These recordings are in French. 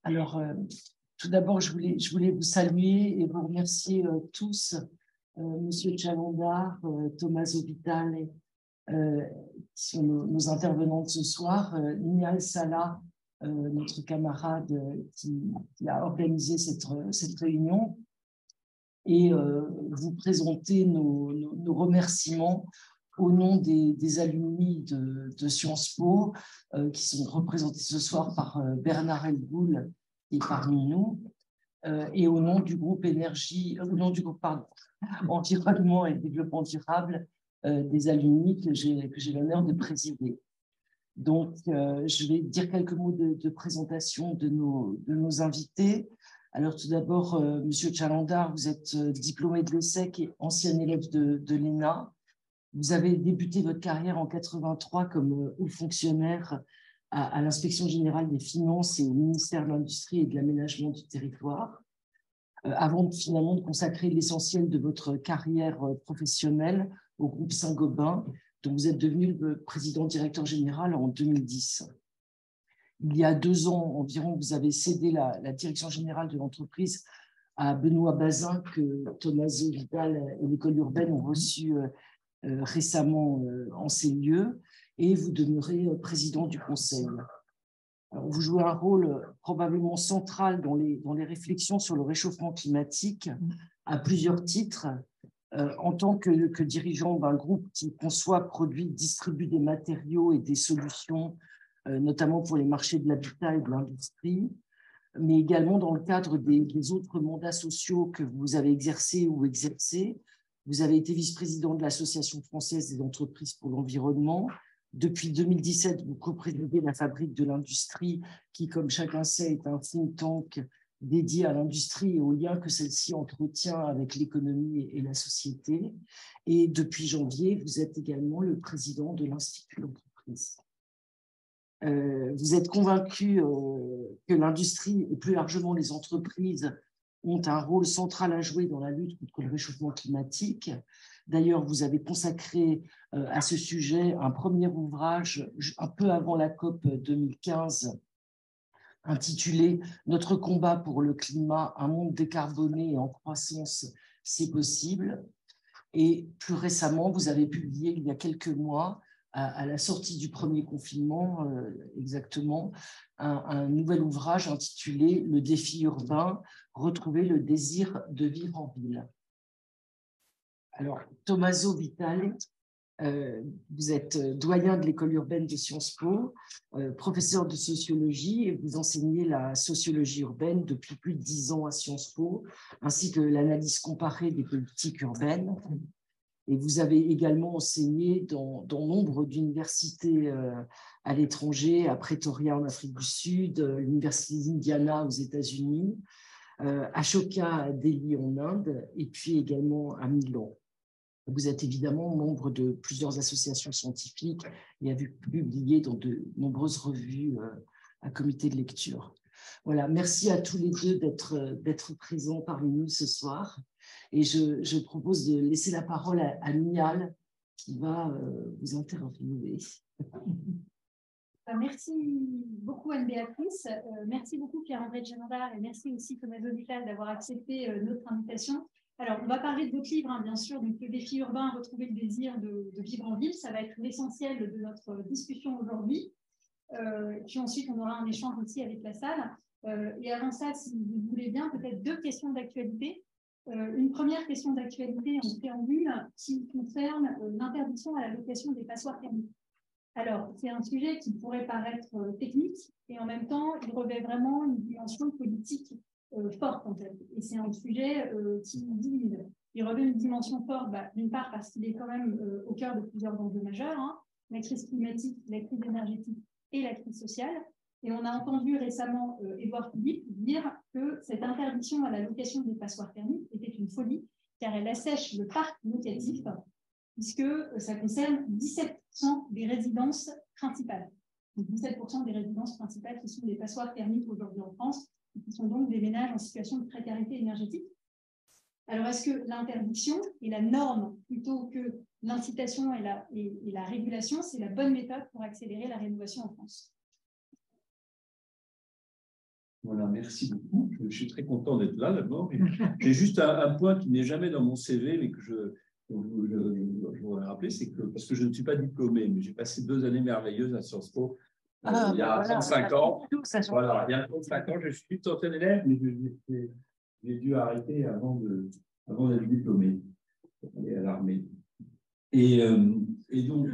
Alors, tout d'abord, je voulais vous saluer et vous remercier tous, Monsieur Chalandar, Tommaso Vitale, qui sont nos intervenants de ce soir, Nihal Salah, notre camarade qui a organisé cette réunion, et vous présenter nos remerciements au nom des alumni de Sciences Po, qui sont représentés ce soir par Bernard Elboul, qui est parmi nous, et au nom du groupe Environnement et Développement Durable des alumni que j'ai l'honneur de présider. Donc, je vais dire quelques mots de présentation de nos invités. Alors, tout d'abord, Monsieur Chalandar, vous êtes diplômé de l'ESSEC et ancien élève de l'ENA. Vous avez débuté votre carrière en 83 comme haut fonctionnaire à l'Inspection générale des finances et au ministère de l'Industrie et de l'Aménagement du territoire, avant finalement de consacrer l'essentiel de votre carrière professionnelle au groupe Saint-Gobain, dont vous êtes devenu le président-directeur général en 2010. Il y a 2 ans environ, vous avez cédé la direction générale de l'entreprise à Benoît Bazin, que Tommaso Vitale et l'école urbaine ont reçu récemment en ces lieux, et vous demeurez président du conseil. Alors, vous jouez un rôle probablement central dans les réflexions sur le réchauffement climatique à plusieurs titres, en tant que dirigeant d'un groupe qui conçoit, produit, distribue des matériaux et des solutions, notamment pour les marchés de l'habitat et de l'industrie, mais également dans le cadre des autres mandats sociaux que vous avez exercés ou exercés. Vous avez été vice-président de l'Association française des entreprises pour l'environnement. Depuis 2017, vous co-présidez la Fabrique de l'Industrie, qui, comme chacun sait, est un think tank dédié à l'industrie et aux liens que celle-ci entretient avec l'économie et la société. Et depuis janvier, vous êtes également le président de l'Institut d'entreprise. Vous êtes convaincu que l'industrie et plus largement les entreprises ont un rôle central à jouer dans la lutte contre le réchauffement climatique. D'ailleurs, vous avez consacré à ce sujet un premier ouvrage un peu avant la COP 2015, intitulé « Notre combat pour le climat, un monde décarboné et en croissance, c'est possible ». Et plus récemment, vous avez publié il y a quelques mois, à la sortie du premier confinement, exactement, un nouvel ouvrage intitulé « Le défi urbain, retrouver le désir de vivre en ville ». Alors, Tommaso Vitale, vous êtes doyen de l'école urbaine de Sciences Po, professeur de sociologie, et vous enseignez la sociologie urbaine depuis plus de 10 ans à Sciences Po, ainsi que l'analyse comparée des politiques urbaines. Et vous avez également enseigné dans nombre d'universités à l'étranger, à Pretoria en Afrique du Sud, l'université d'Indiana aux États-Unis, à Ashoka à Delhi en Inde, et puis également à Milan. Vous êtes évidemment membre de plusieurs associations scientifiques et avez publié dans de nombreuses revues à comité de lecture. Voilà, merci à tous les deux d'être présents parmi nous ce soir. Et je propose de laisser la parole à Nihal qui va vous interviewer. Merci beaucoup Anne-Béatrice, merci beaucoup Pierre-André Chalandar et merci aussi Tommaso Vitale d'avoir accepté notre invitation. Alors, on va parler de votre livre, hein, bien sûr, donc le défi urbain, retrouver le désir de vivre en ville, ça va être l'essentiel de notre discussion aujourd'hui. Puis ensuite, on aura un échange aussi avec la salle. Et avant ça, si vous voulez bien, peut-être 2 questions d'actualité. Une première question d'actualité en préambule qui concerne l'interdiction à la location des passoires thermiques. Alors, c'est un sujet qui pourrait paraître technique et en même temps, il revêt vraiment une dimension politique forte en fait. Et c'est un sujet qui divise. Il revêt une dimension forte, d'une part parce qu'il est quand même au cœur de plusieurs enjeux majeurs, hein, la crise climatique, la crise énergétique et la crise sociale. Et on a entendu récemment Édouard Philippe dire que cette interdiction à la location des passoires thermiques était une folie, car elle assèche le parc locatif, puisque ça concerne 17% des résidences principales. 17% des résidences principales qui sont des passoires thermiques aujourd'hui en France, et qui sont donc des ménages en situation de précarité énergétique. Alors, est-ce que l'interdiction et la norme, plutôt que l'incitation et la régulation, c'est la bonne méthode pour accélérer la rénovation en France? Voilà, merci beaucoup. Je suis très content d'être là d'abord. J'ai juste un point qui n'est jamais dans mon CV, mais que je voudrais rappeler, c'est que, parce que je ne suis pas diplômé, mais j'ai passé 2 années merveilleuses à Sciences Po il y a 35 ans. Voilà, il y a 35 ans, je suis tout ancien élève, mais j'ai dû arrêter avant d'être diplômé, pour aller à l'armée. Et donc,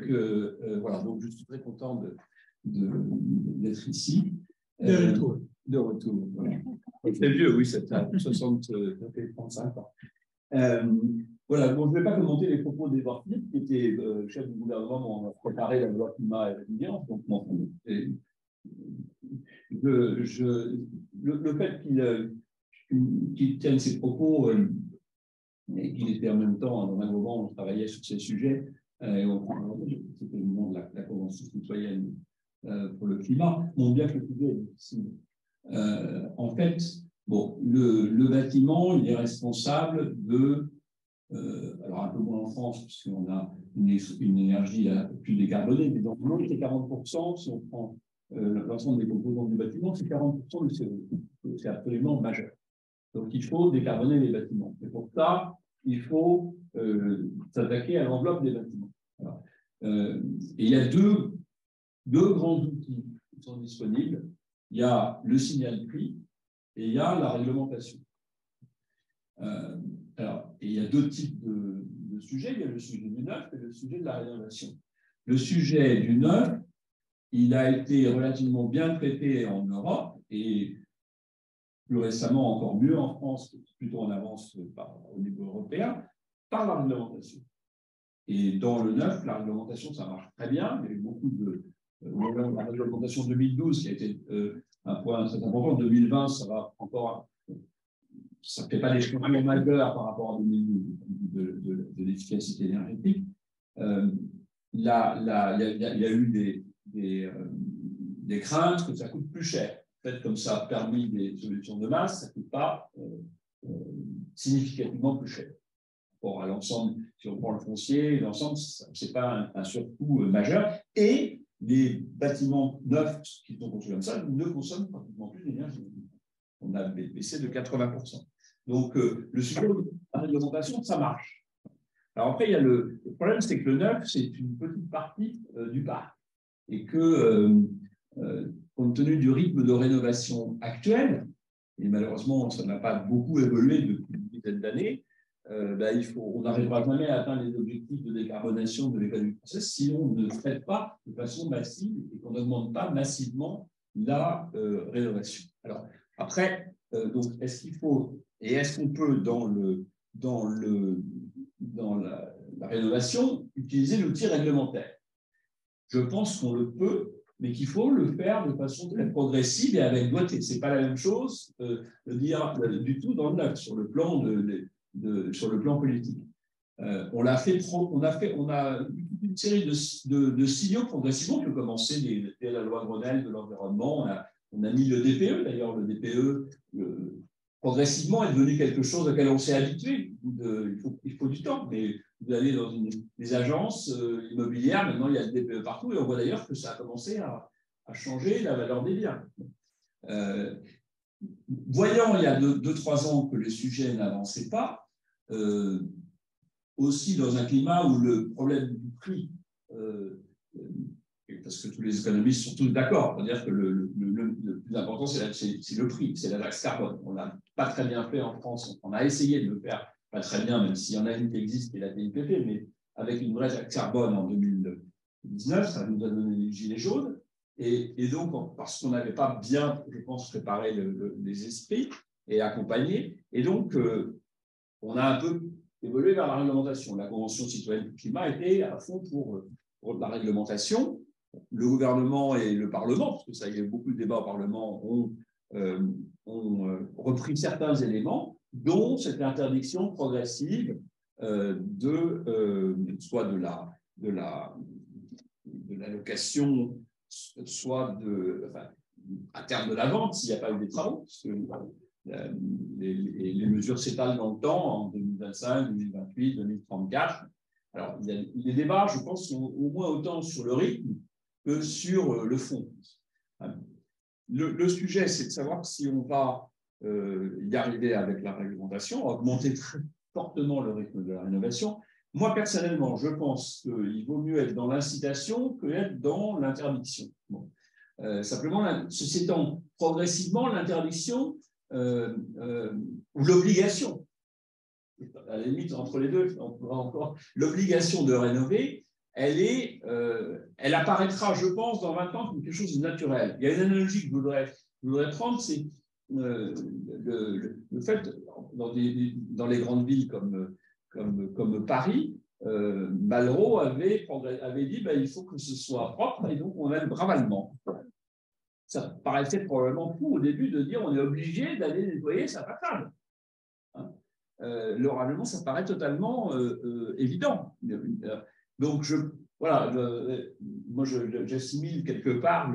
voilà, donc je suis très content d'être ici. De retour, voilà. C'est vieux, oui, c'est à 35 ans. Voilà, bon, je ne vais pas commenter les propos d'Édouard Philippe, qui était chef du gouvernement, on a préparé la loi climat et résilience. Donc, le fait qu'il tienne ses propos et qu'il était en même temps, dans un moment, on travaillait sur ces sujets, c'était le moment de la Convention citoyenne pour le climat, montre bien que le sujet est difficile. En fait, bon, le bâtiment, il est responsable de, alors un peu moins en France, puisqu'on a une énergie plus décarbonée, mais dans le monde, c'est 40%, si on prend l'ensemble des composants du bâtiment, c'est 40% de CO2. C'est absolument majeur. Donc, il faut décarboner les bâtiments. Et pour ça, il faut s'attaquer à l'enveloppe des bâtiments. Voilà. Et il y a deux grands outils qui sont disponibles. Il y a le signal prix et il y a la réglementation. Alors, et il y a 2 types de sujets. Il y a le sujet du neuf et le sujet de la rénovation. Le sujet du neuf, il a été relativement bien traité en Europe et plus récemment encore mieux en France, plutôt en avance au niveau européen, par la réglementation. Et dans le neuf, la réglementation, ça marche très bien. Il y a eu beaucoup de... la réglementation 2012 qui a été un point très important. 2020, ça va encore... Ça ne fait pas des changements majeurs par rapport à 2012 de l'efficacité énergétique. Il y a eu des craintes que ça coûte plus cher. En fait, comme ça a permis des solutions de masse, ça ne coûte pas significativement plus cher. Bon, à l'ensemble, si on prend le foncier, l'ensemble, ce n'est pas un surcoût majeur. Et les bâtiments neufs qui sont construits comme ça ne consomment pratiquement plus d'énergie. On a baissé de 80%. Donc, le sujet de la réglementation, ça marche. Alors après, il y a le problème, c'est que le neuf, c'est une petite partie du parc. Et que, compte tenu du rythme de rénovation actuel, et malheureusement, ça n'a pas beaucoup évolué depuis une dizaine d'années, on n'arrivera jamais à atteindre les objectifs de décarbonation de l'économie française si on ne traite pas de façon massive et qu'on n'augmente pas massivement la rénovation. Alors, après, donc, est-ce qu'il faut et est-ce qu'on peut, dans la rénovation, utiliser l'outil réglementaire? Je pense qu'on le peut, mais qu'il faut le faire de façon très progressive et avec doigté. Ce n'est pas la même chose de dire du tout dans le neuf, sur le plan sur le plan politique. On a une série de signaux progressivement qui ont commencé dès la loi Grenelle de l'environnement. On a mis le DPE, d'ailleurs, le DPE progressivement est devenu quelque chose auquel on s'est habitué. Il faut du temps, mais vous allez dans des agences immobilières, maintenant il y a le DPE partout, et on voit d'ailleurs que ça a commencé à changer la valeur des biens. Voyant il y a 2-3 ans que le sujet n'avançait pas, aussi dans un climat où le problème du prix, parce que tous les économistes sont tous d'accord, c'est-à-dire que le plus important, c'est le prix, c'est la taxe carbone. On n'a pas très bien fait en France, on a essayé de le faire pas très bien, même s'il y en a une qui existe, qui est la TIPP, mais avec une vraie taxe carbone en 2019, ça nous a donné les gilets jaunes. Et donc, parce qu'on n'avait pas bien, je pense, préparé les esprits et accompagné, et donc, on a un peu évolué vers la réglementation. La Convention citoyenne du climat était à fond pour la réglementation. Le gouvernement et le Parlement, parce que ça, il y a eu beaucoup de débats au Parlement, ont repris certains éléments, dont cette interdiction progressive soit de la location, soit à terme de la vente, s'il n'y a pas eu des travaux, parce que les mesures s'étalent dans le temps, en 2025, 2028, 2034. Alors, les débats, je pense, sont au moins autant sur le rythme que sur le fond. le sujet, c'est de savoir si on va y arriver avec la réglementation, augmenter très fortement le rythme de la rénovation. Moi, personnellement, je pense qu'il vaut mieux être dans l'incitation qu'être dans l'interdiction. Bon. Simplement, ceci étant, progressivement, l'interdiction ou l'obligation, à la limite, entre les deux, on pourra encore, l'obligation de rénover, elle apparaîtra, je pense, dans 20 ans comme quelque chose de naturel. Il y a une analogie que je voudrais prendre, c'est le fait, dans les grandes villes comme Paris, Malraux avait dit il faut que ce soit propre et donc on aime ravalement. Ça paraissait probablement fou au début de dire on est obligé d'aller nettoyer sa façade. Hein, le ravalement, ça paraît totalement évident. Donc, voilà, moi, j'assimile quelque part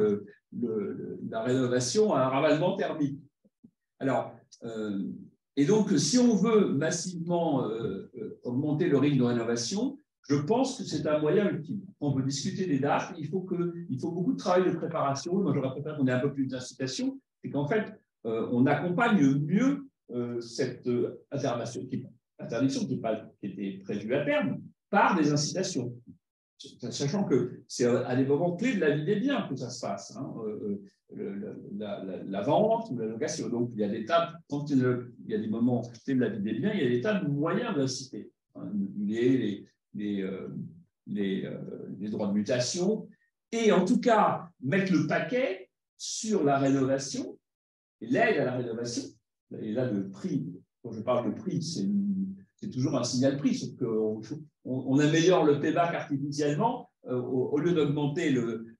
la rénovation à un ravalement thermique. Alors, et donc, si on veut massivement augmenter le rythme de rénovation, je pense que c'est un moyen utile. On peut discuter des dates, il faut beaucoup de travail de préparation. Moi, j'aurais préféré qu'on ait un peu plus d'incitation, et qu'en fait, on accompagne mieux cette interdiction qui était prévue à terme par des incitations. Sachant que c'est à des moments clés de la vie des biens que ça se passe, hein, la vente ou la location. Donc, il y a des tas, quand il y a des moments clés de la vie des biens, il y a des tas de moyens d'inciter. Hein, les droits de mutation, et en tout cas, mettre le paquet sur la rénovation, l'aide à la rénovation. Et là, le prix, quand je parle de prix, c'est toujours un signal prix, sauf qu'on améliore le payback artificiellement, au lieu d'augmenter le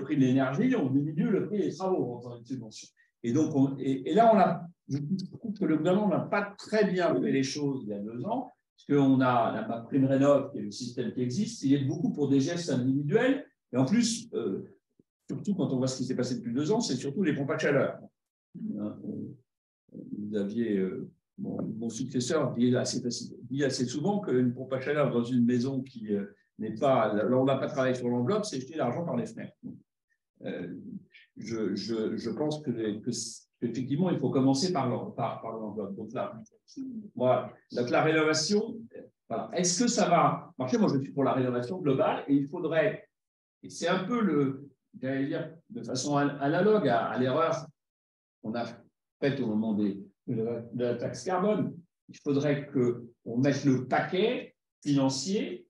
prix de l'énergie, on diminue le prix des travaux en faisant une subvention. Et donc, et là, je trouve que le gouvernement n'a pas très bien fait les choses il y a 2 ans, parce qu'on a la MaPrimeRénov', qui est le système qui existe, il y a beaucoup pour des gestes individuels, et en plus, surtout quand on voit ce qui s'est passé depuis 2 ans, c'est surtout les pompes à chaleur. Vous aviez, mon successeur dit assez souvent qu'une pompe à chaleur dans une maison qui n'est pas, alors on n'a pas travaillé sur l'enveloppe, c'est jeter l'argent par les fenêtres. Je pense qu'effectivement, il faut commencer par l'enveloppe. Donc là, voilà. Donc la rénovation, voilà. Est-ce que ça va marcher? Moi, je suis pour la rénovation globale et il faudrait, et c'est un peu j'allais dire, de façon analogue à l'erreur qu'on a faite au moment de la taxe carbone, il faudrait qu'on mette le paquet financier,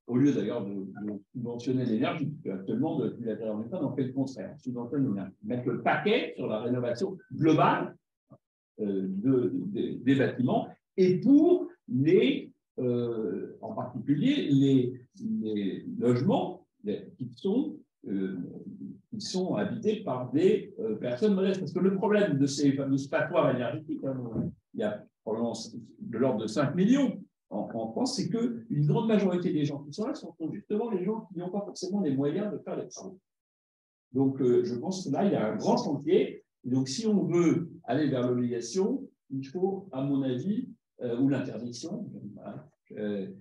au lieu d'ailleurs de subventionner l'énergie, parce qu'actuellement, depuis la guerre en État, on fait le contraire, on subventionne l'énergie. Mettre le paquet sur la rénovation globale des bâtiments, et pour en particulier les logements qui sont habités par des personnes modestes. Parce que le problème de ces fameux spatoirs énergétiques, il y a probablement de l'ordre de 5 millions en France, c'est qu'une grande majorité des gens qui sont là sont justement les gens qui n'ont pas forcément les moyens de faire les travaux. Donc, je pense que là, il y a un grand chantier. Et donc, si on veut aller vers l'obligation, il faut, à mon avis, ou l'interdiction, je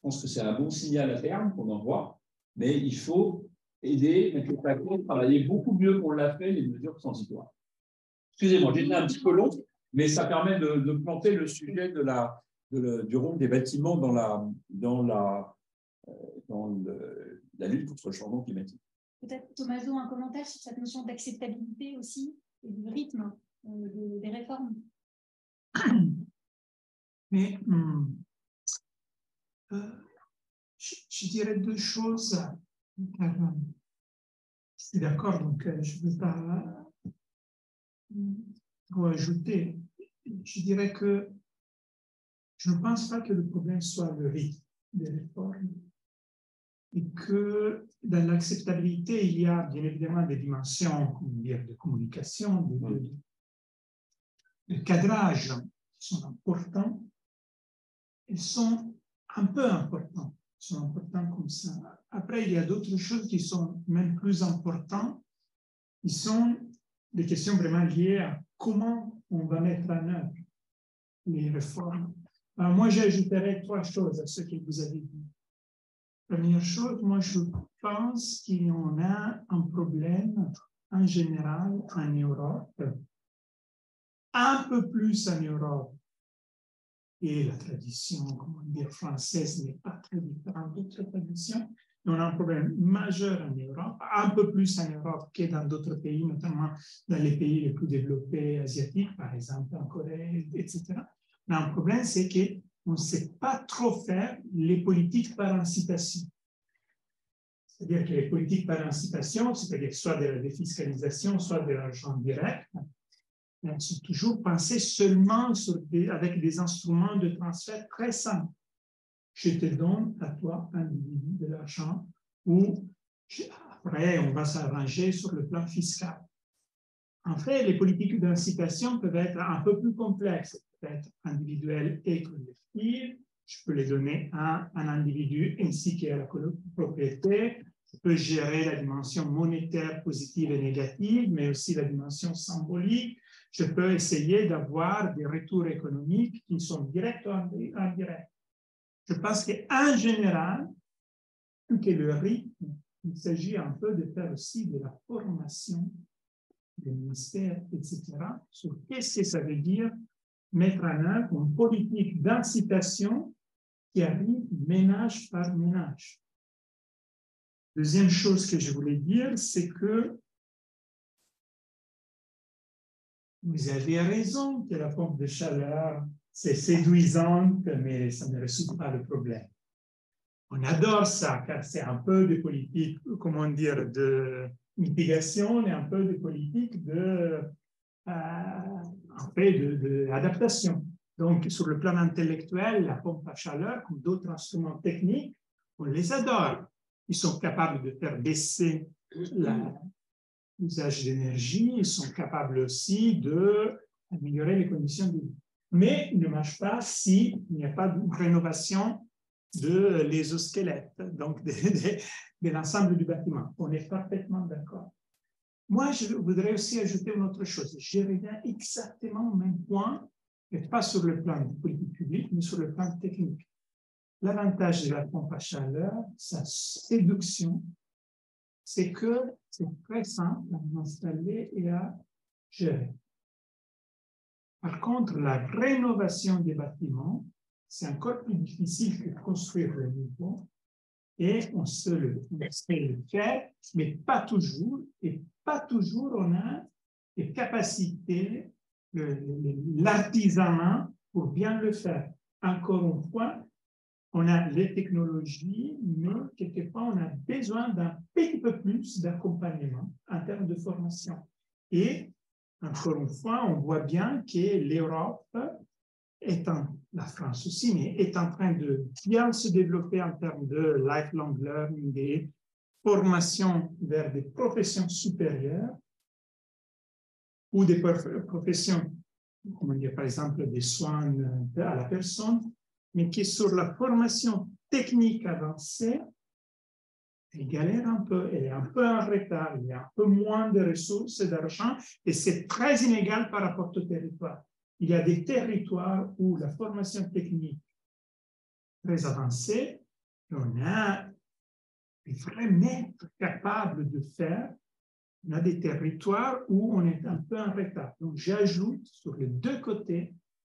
pense que c'est un bon signal à terme qu'on envoie, mais il faut aider, mettre le paquet, travailler beaucoup mieux qu'on l'a fait, les mesures transitoires. Excusez-moi, j'étais un petit peu long, mais ça permet de planter le sujet du rôle des bâtiments dans la lutte contre le changement climatique. Peut-être, Tommaso, un commentaire sur cette notion d'acceptabilité aussi et du rythme des réformes. Mais je dirais 2 choses. Je suis d'accord, donc je ne veux pas vous ajouter. Je dirais que je ne pense pas que le problème soit le rythme des réformes et que dans l'acceptabilité, il y a bien évidemment des dimensions de communication, de cadrage qui sont importants. Ils sont un peu importants. Ils sont importants comme ça. Après, il y a d'autres choses qui sont même plus importantes, qui sont des questions vraiment liées à comment on va mettre en œuvre les réformes. Alors moi, j'ajouterais 3 choses à ce que vous avez dit. Première chose, moi, je pense qu'il y en a un problème en général en Europe, un peu plus en Europe, et la tradition, comment dire, française n'est pas très différente d'autres traditions. On a un problème majeur en Europe, un peu plus en Europe que dans d'autres pays, notamment dans les pays les plus développés asiatiques, par exemple en Corée, etc. Mais un problème, c'est qu'on ne sait pas trop faire les politiques par incitation. C'est-à-dire que les politiques par incitation, c'est-à-dire soit de la défiscalisation, soit de l'argent direct, elles sont toujours pensées seulement avec des instruments de transfert très simples. Je te donne à toi, individu, de l'argent, ou après, on va s'arranger sur le plan fiscal. En fait, les politiques d'incitation peuvent être un peu plus complexes, peuvent être individuelles et collectives. Je peux les donner à un individu ainsi qu'à la propriété. Je peux gérer la dimension monétaire positive et négative, mais aussi la dimension symbolique. Je peux essayer d'avoir des retours économiques qui sont directs ou indirects. Je pense qu'en général, plus que le rythme, il s'agit un peu de faire aussi de la formation des ministères, etc., sur qu'est-ce que ça veut dire mettre en œuvre une politique d'incitation qui arrive ménage par ménage. Deuxième chose que je voulais dire, c'est que vous avez raison que la pompe de chaleur, c'est séduisante, mais ça ne résout pas le problème. On adore ça, car c'est un peu de politique, comment dire, de mitigation et un peu de politique d'adaptation. Donc, sur le plan intellectuel, la pompe à chaleur, comme d'autres instruments techniques, on les adore. Ils sont capables de faire baisser l'usage d'énergie, ils sont capables aussi d'améliorer les conditions de vie. Mais ils ne marchent pas s'il n'y a pas de rénovation de l'exosquelette, donc de l'ensemble du bâtiment. On est parfaitement d'accord. Moi, je voudrais aussi ajouter une autre chose. Je reviens exactement au même point, et pas sur le plan de politique publique, mais sur le plan technique. L'avantage de la pompe à chaleur, sa séduction, c'est que c'est très simple à installer et à gérer. Par contre, la rénovation des bâtiments, c'est encore plus difficile que construire le nouveau. Et on sait le faire, mais pas toujours. Et pas toujours on a les capacités, l'artisanat pour bien le faire. Encore une fois, on a les technologies, mais quelquefois, on a besoin d'un petit peu plus d'accompagnement en termes de formation. Et, encore une fois, on voit bien que l'Europe, la France aussi, mais est en train de bien se développer en termes de lifelong learning et formation vers des professions supérieures ou des professions, comment dire, par exemple, des soins à la personne, mais qui sur la formation technique avancée, elle galère un peu, elle est un peu en retard, il y a un peu moins de ressources et d'argent, et c'est très inégal par rapport au territoire. Il y a des territoires où la formation technique est très avancée, et on a des vrais maîtres capables de faire. On a des territoires où on est un peu en retard. Donc, j'ajoute sur les deux côtés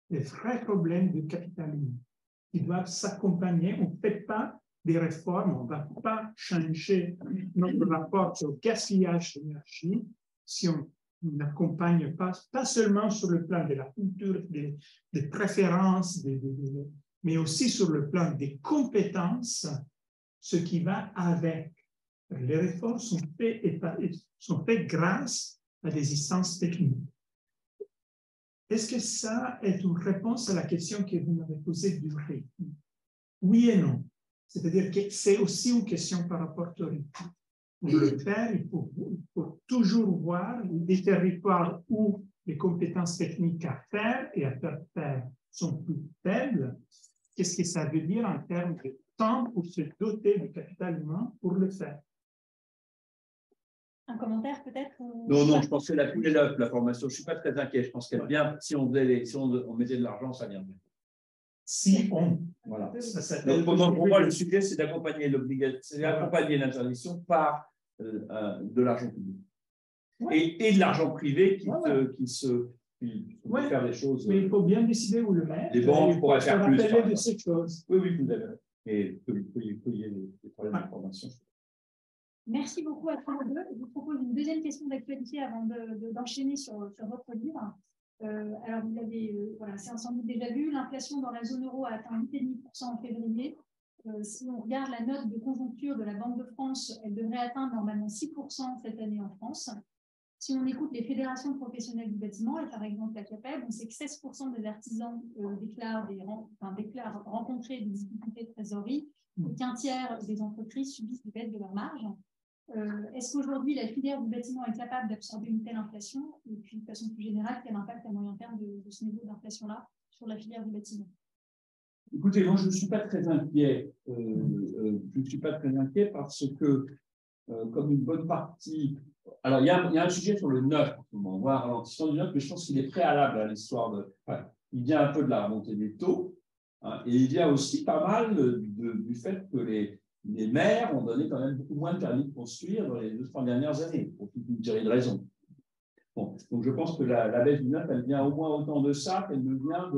des vrais problèmes de capital humain qui doivent s'accompagner. On ne fait pas des réformes, on ne va pas changer notre rapport au gaspillage d'énergie si on n'accompagne pas seulement sur le plan de la culture, des préférences, mais aussi sur le plan des compétences, ce qui va avec. Les réformes sont faites grâce à des instances techniques. Est-ce que ça est une réponse à la question que vous m'avez posée du rythme? Oui et non. C'est-à-dire que c'est aussi une question par rapport au rythme. Pour le faire, il faut toujours voir des territoires où les compétences techniques à faire et à faire sont plus faibles. Qu'est-ce que ça veut dire en termes de temps pour se doter du capital humain pour le faire? Un commentaire peut-être? Non, je pense que la formation, je ne suis pas très inquiet. Je pense qu'elle vient, si on mettait de l'argent, ça viendrait. Si on. Voilà. Donc, pour moi, le sujet, c'est d'accompagner l'interdiction par de l'argent public. et de l'argent privé qui peut faire des choses. Mais il faut bien décider où le mettre. Les banques pourraient faire plus. De ces choses. Oui, vous avez. Et il faut y aller des problèmes d'information. Merci beaucoup à tous les deux. Je vous propose une deuxième question d'actualité avant d'enchaîner sur votre livre. Alors, vous l'avez, voilà, c'est sans doute déjà vu, l'inflation dans la zone euro a atteint 8,5% en février. Si on regarde la note de conjoncture de la Banque de France, elle devrait atteindre normalement 6% cette année en France. Si on écoute les fédérations professionnelles du bâtiment, et par exemple la CAPEB, on sait que 16% des artisans déclarent rencontrer des difficultés de trésorerie et qu'un tiers des entreprises subissent des baisses de leurs marges. Est-ce qu'aujourd'hui, la filière du bâtiment est capable d'absorber une telle inflation? Et puis, de façon plus générale, quel impact à moyen terme de ce niveau d'inflation-là sur la filière du bâtiment? Écoutez, moi, je ne suis pas très inquiet. Je ne suis pas très inquiet parce que, comme une bonne partie… Alors, il y a un sujet sur le neuf, en ce moment. On voit un ralentissement du neuf, mais je pense qu'il est préalable à l'histoire de… Enfin, il vient un peu de la remontée des taux, hein, et il vient aussi pas mal du fait que les maires ont donné quand même beaucoup moins de permis de construire dans les 2-3 dernières années, pour toute une série de raisons. Bon, donc je pense que la baisse du neuf, elle vient au moins autant de ça qu'elle ne vient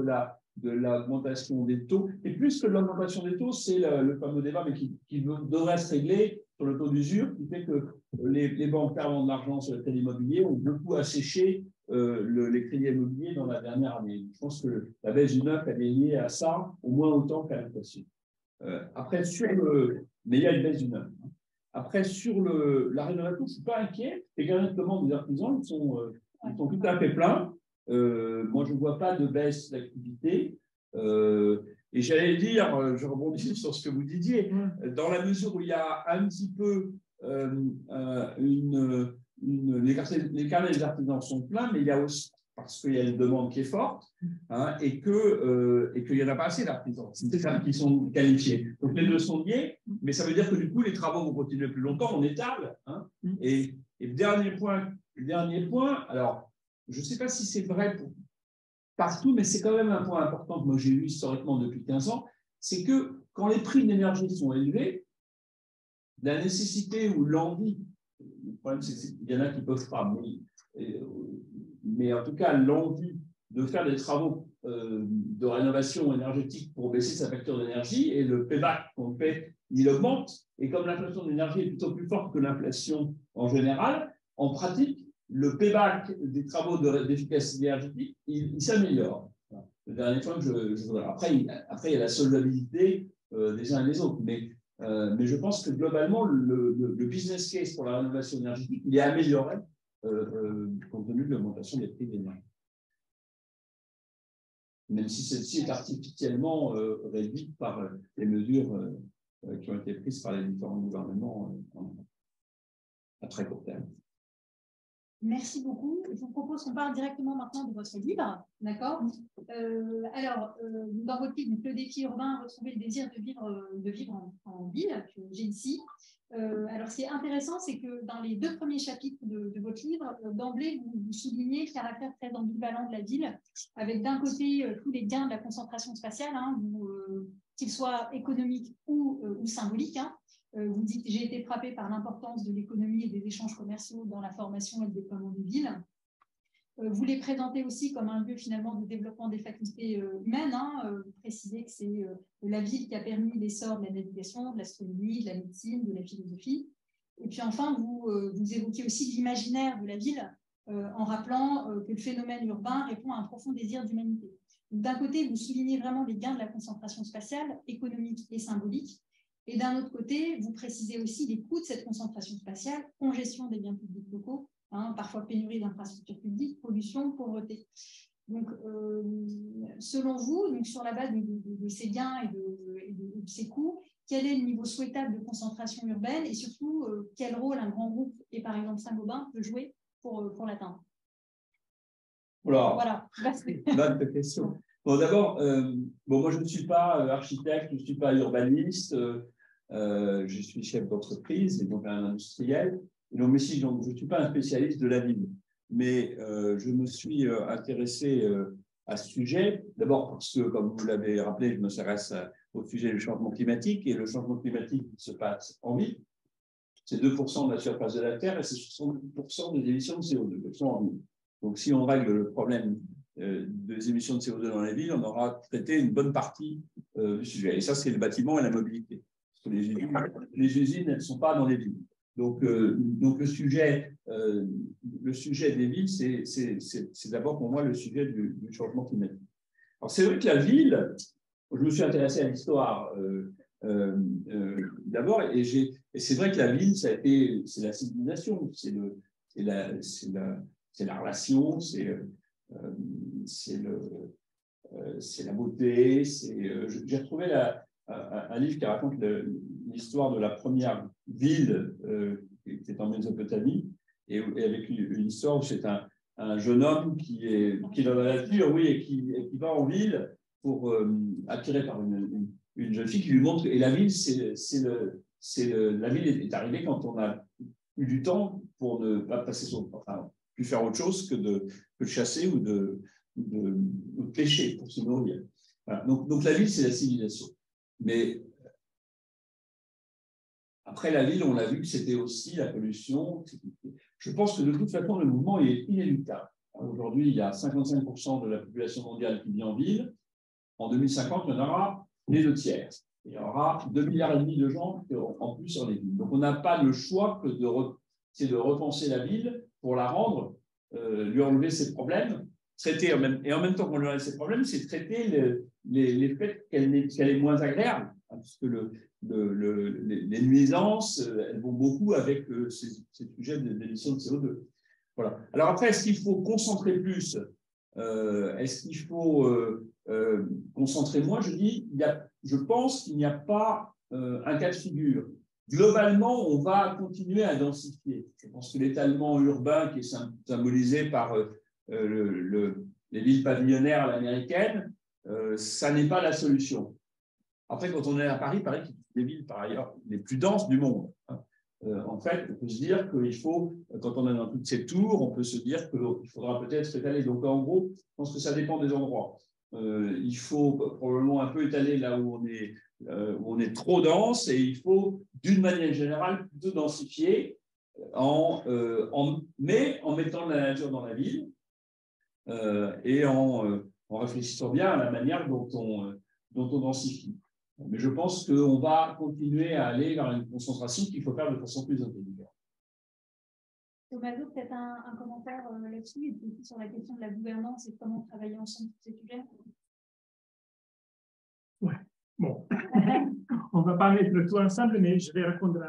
de l'augmentation des taux. Et plus que de l'augmentation des taux, c'est le fameux débat, mais qui devrait se régler sur le taux d'usure, qui fait que les banques perdant de l'argent sur le crédit immobilier ont beaucoup asséché les crédits immobiliers dans la dernière année. Je pense que la baisse du neuf, elle est liée à ça, au moins autant qu'à l'inflation. Après, mais il y a une baisse du neuf. Après, sur la rénovation, je ne suis pas inquiet. Les carnets de commandes des artisans, ils sont tout à fait pleins. Moi, je ne vois pas de baisse d'activité. Et j'allais dire, je rebondis sur ce que vous disiez, dans la mesure où il y a un petit peu les carnets des artisans sont pleins, mais il y a aussi, parce qu'il y a une demande qui est forte, hein, et qu'il n'y en a pas assez d'artisans qui sont qualifiés. Donc les deux sont liés, mais ça veut dire que du coup, les travaux vont continuer plus longtemps, on étale. Hein, et dernier point, alors, je ne sais pas si c'est vrai pour partout, mais c'est quand même un point important que moi j'ai eu historiquement depuis 15 ans, c'est que quand les prix de l'énergie sont élevés, la nécessité ou l'envie, le problème c'est qu'il y en a qui ne peuvent pas, mais en tout cas l'envie de faire des travaux de rénovation énergétique pour baisser sa facture d'énergie, et le payback qu'on fait, il augmente, et comme l'inflation de l'énergie est plutôt plus forte que l'inflation en général, en pratique, le payback des travaux d'efficacité énergétique, il s'améliore. Le dernier point que je voudrais. Après, il y a la solvabilité des uns et des autres, mais je pense que globalement, le business case pour la rénovation énergétique, il est amélioré compte tenu de l'augmentation des prix de l'énergie. Même si celle-ci est artificiellement réduite par les mesures qui ont été prises par les différents gouvernements à très court terme. Merci beaucoup. Je vous propose qu'on parle directement maintenant de votre livre. D'accord. Alors, dans votre livre, le défi urbain, retrouver le désir de vivre en ville, que j'ai ici. Alors, ce qui est intéressant, c'est que dans les 2 premiers chapitres de votre livre, d'emblée, vous soulignez le caractère très ambivalent de la ville, avec d'un côté tous les gains de la concentration spatiale, hein, qu'ils soient économiques ou symboliques. Hein. Vous dites, j'ai été frappé par l'importance de l'économie et des échanges commerciaux dans la formation et le déploiement des villes. Vous les présentez aussi comme un lieu finalement de développement des facultés humaines. Hein. Vous précisez que c'est la ville qui a permis l'essor de la navigation, de l'astronomie, de la médecine, de la philosophie. Et puis enfin, vous évoquez aussi l'imaginaire de la ville en rappelant que le phénomène urbain répond à un profond désir d'humanité. D'un côté, vous soulignez vraiment les gains de la concentration spatiale, économique et symbolique. Et d'un autre côté, vous précisez aussi les coûts de cette concentration spatiale, congestion des biens publics locaux, hein, parfois pénurie d'infrastructures publiques, pollution, pauvreté. Donc, selon vous, donc sur la base de ces gains et de ces coûts, quel est le niveau souhaitable de concentration urbaine et surtout, quel rôle un grand groupe, et par exemple Saint-Gobain, peut jouer pour l'atteindre? Voilà, bonne question. Bon, d'abord, moi je ne suis pas architecte, je ne suis pas urbaniste, je suis chef d'entreprise et donc un industriel. Et donc, je ne suis pas un spécialiste de la ville, mais je me suis intéressé à ce sujet. D'abord parce que, comme vous l'avez rappelé, je m'intéresse au sujet du changement climatique, et le changement climatique se passe en ville. c'est 2% de la surface de la Terre et c'est 70% des émissions de CO2 qui sont en ville. Donc, si on règle le problème des émissions de CO2 dans les villes, on aura traité une bonne partie du sujet. Et ça, c'est le bâtiment et la mobilité. Parce que les usines, elles ne sont pas dans les villes. Donc le sujet des villes, c'est d'abord pour moi le sujet du changement climatique. Alors, c'est vrai que la ville, je me suis intéressé à l'histoire d'abord, et c'est vrai que la ville, c'est la civilisation, c'est la relation, c'est la beauté. J'ai retrouvé un livre qui raconte l'histoire de la première ville qui était en Mésopotamie, et avec une histoire où c'est un jeune homme qui est dans la nature, oui, et qui va en ville pour attiré par une jeune fille qui lui montre. Et la ville, la ville est arrivée quand on a eu du temps pour ne pas passer plus faire autre chose que de chasser ou de pêcher pour se nourrir. Voilà. Donc la ville, c'est la civilisation. Mais après la ville, on a vu que c'était aussi la pollution. Je pense que de toute façon, le mouvement est inéluctable. Aujourd'hui, il y a 55% de la population mondiale qui vit en ville. En 2050, il y en aura les 2 tiers. Il y aura 2,5 milliards de gens en plus sur les villes. Donc, on n'a pas le choix que de repenser la ville pour la rendre, lui enlever ses problèmes, traiter et en même temps qu'on lui enlève ses problèmes, c'est traiter les faits qu'elle est moins agréable, hein, puisque les nuisances, elles vont beaucoup avec ces sujets d'émissions de CO2. Voilà. Alors après, est-ce qu'il faut concentrer plus? Est-ce qu'il faut concentrer moins? Je pense qu'il n'y a pas un cas de figure. Globalement, on va continuer à densifier. Je pense que l'étalement urbain qui est symbolisé par les villes pavillonnaires à l'américaine, ça n'est pas la solution. Après, quand on est à Paris, c'est des villes, par ailleurs, les plus denses du monde. En fait, on peut se dire qu'il faut, quand on est dans toutes ces tours, on peut se dire qu'il faudra peut-être étaler. Donc, en gros, je pense que ça dépend des endroits. Il faut probablement un peu étaler là où on est trop dense, et il faut, d'une manière générale, plutôt densifier, mais en mettant de la nature dans la ville et en réfléchissant bien à la manière dont on densifie. Mais je pense qu'on va continuer à aller vers une concentration qu'il faut faire de façon plus intelligente. Tommaso, peut-être un commentaire là-dessus, et puis sur la question de la gouvernance et comment travailler ensemble sur ces sujets. Ouais, bon. On ne va pas mettre tout ensemble, mais je vais répondre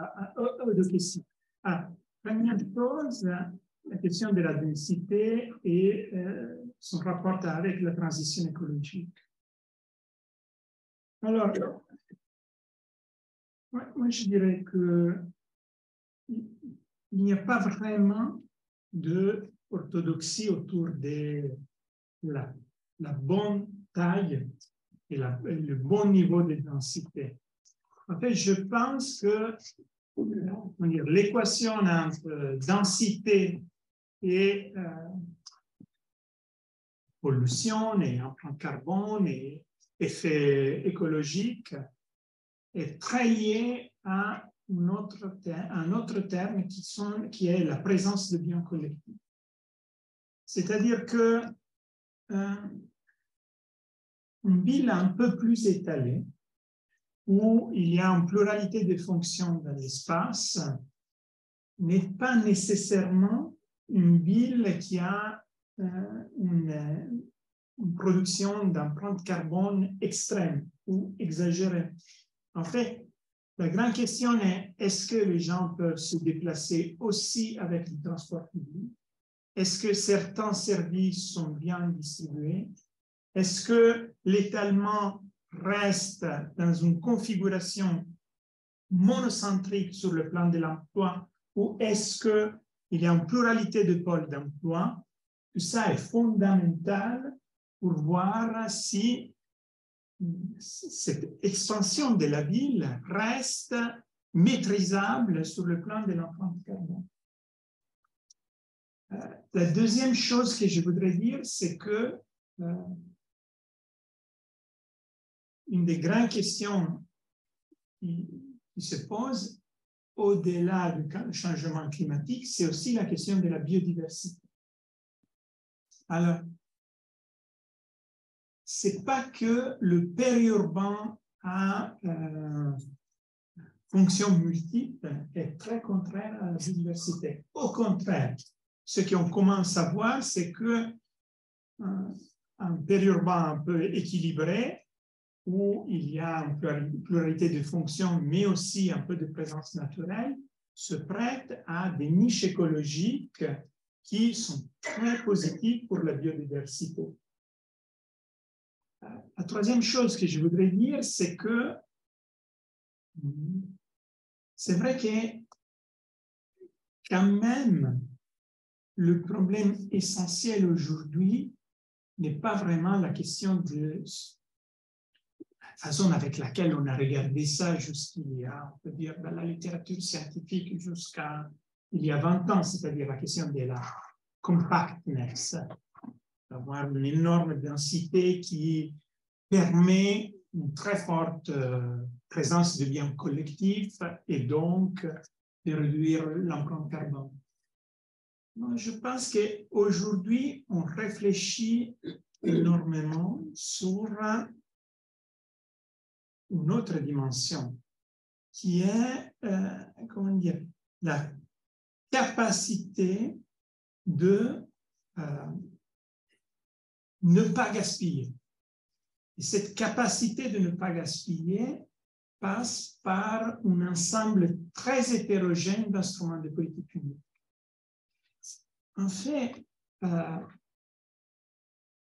aux 2 questions. Première chose, la question de la densité et son rapport avec la transition écologique. Alors, moi je dirais qu'il n'y a pas vraiment d'orthodoxie autour de la bonne taille et le bon niveau de densité. En fait, je pense que l'équation entre densité et pollution et empreinte carbone et effet écologique est très liée à un autre terme qui est la présence de biens collectifs. C'est-à-dire que une ville un peu plus étalée, où il y a une pluralité de fonctions dans l'espace, n'est pas nécessairement une ville qui a une production d'empreinte carbone extrême ou exagérée. En fait, la grande question est, est-ce que les gens peuvent se déplacer aussi avec le transport public? Est-ce que certains services sont bien distribués? Est-ce que l'étalement reste dans une configuration monocentrique sur le plan de l'emploi, ou est-ce qu'il y a une pluralité de pôles d'emploi? Tout ça est fondamental pour voir si cette expansion de la ville reste maîtrisable sur le plan de l'empreinte carbone. La deuxième chose que je voudrais dire, c'est que une des grandes questions qui se pose au-delà du changement climatique, c'est aussi la question de la biodiversité. Alors, c'est pas que le périurbain a fonction multiple est très contraire à la biodiversité. Au contraire, ce qu'on commence à voir, c'est que un périurbain un peu équilibré, où il y a une pluralité de fonctions, mais aussi un peu de présence naturelle, se prête à des niches écologiques qui sont très positives pour la biodiversité. La troisième chose que je voudrais dire, c'est que c'est vrai que quand même, le problème essentiel aujourd'hui n'est pas vraiment la question de la façon avec laquelle on a regardé ça jusqu'il y a, on peut dire, dans la littérature scientifique jusqu'à il y a 20 ans, c'est-à-dire la question de la compactness, d'avoir une énorme densité qui permet une très forte présence de biens collectifs et donc de réduire l'empreinte carbone. Moi, je pense qu'aujourd'hui, on réfléchit énormément sur une autre dimension qui est, comment dire, la capacité de ne pas gaspiller. Et cette capacité de ne pas gaspiller passe par un ensemble très hétérogène d'instruments de politique publique. En fait,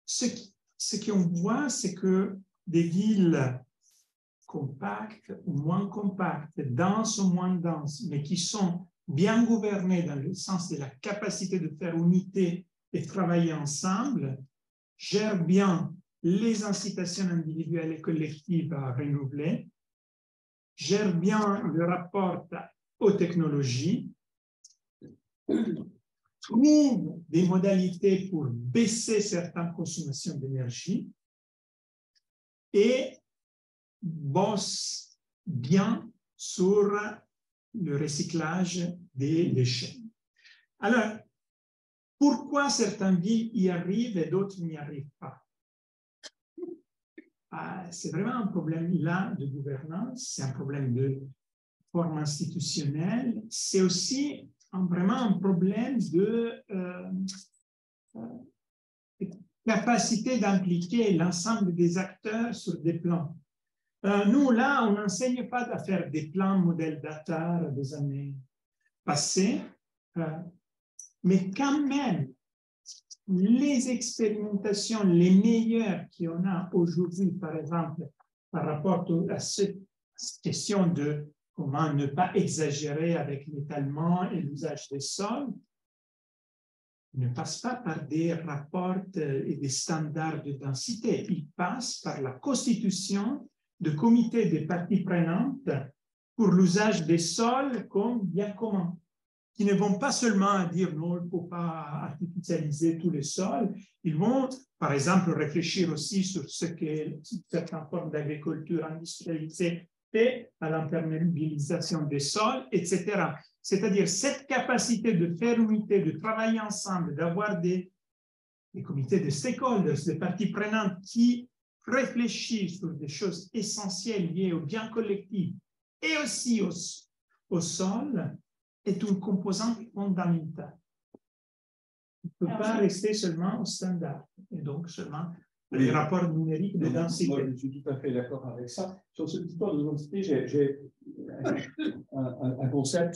ce qu'on voit, c'est que des villes compactes ou moins compactes, denses ou moins denses, mais qui sont bien gouvernées dans le sens de la capacité de faire unité et travailler ensemble, gèrent bien les incitations individuelles et collectives à renouveler, gèrent bien le rapport aux technologies, trouvent des modalités pour baisser certaines consommations d'énergie et bossent bien sur le recyclage des déchets. Alors, pourquoi certaines villes y arrivent et d'autres n'y arrivent pas? C'est vraiment un problème là de gouvernance, c'est un problème de forme institutionnelle, c'est aussi vraiment un problème de capacité d'impliquer l'ensemble des acteurs sur des plans. Nous, là, on n'enseigne pas à faire des plans modèles d'Attar des années passées, mais quand même, les expérimentations les meilleures qu'on a aujourd'hui, par exemple, par rapport à cette question de comment ne pas exagérer avec l'étalement et l'usage des sols, ne passent pas par des rapports et des standards de densité. Ils passent par la constitution de comités des parties prenantes pour l'usage des sols comme bien commun, qui ne vont pas seulement dire non, il ne faut pas artificialiser tous les sols, ils vont, par exemple, réfléchir aussi sur ce qu'est certaines formes d'agriculture industrialisée fait à l'imperméabilisation des sols, etc. C'est-à-dire cette capacité de faire unité, de travailler ensemble, d'avoir des comités de stakeholders, des parties prenantes qui réfléchissent sur des choses essentielles liées au bien collectif et aussi au sol, est une composante fondamentale. On ne peut pas rester seulement au standard, et donc seulement les rapports numériques de densité. Moi, je suis tout à fait d'accord avec ça. Sur cette histoire de densité, j'ai un concept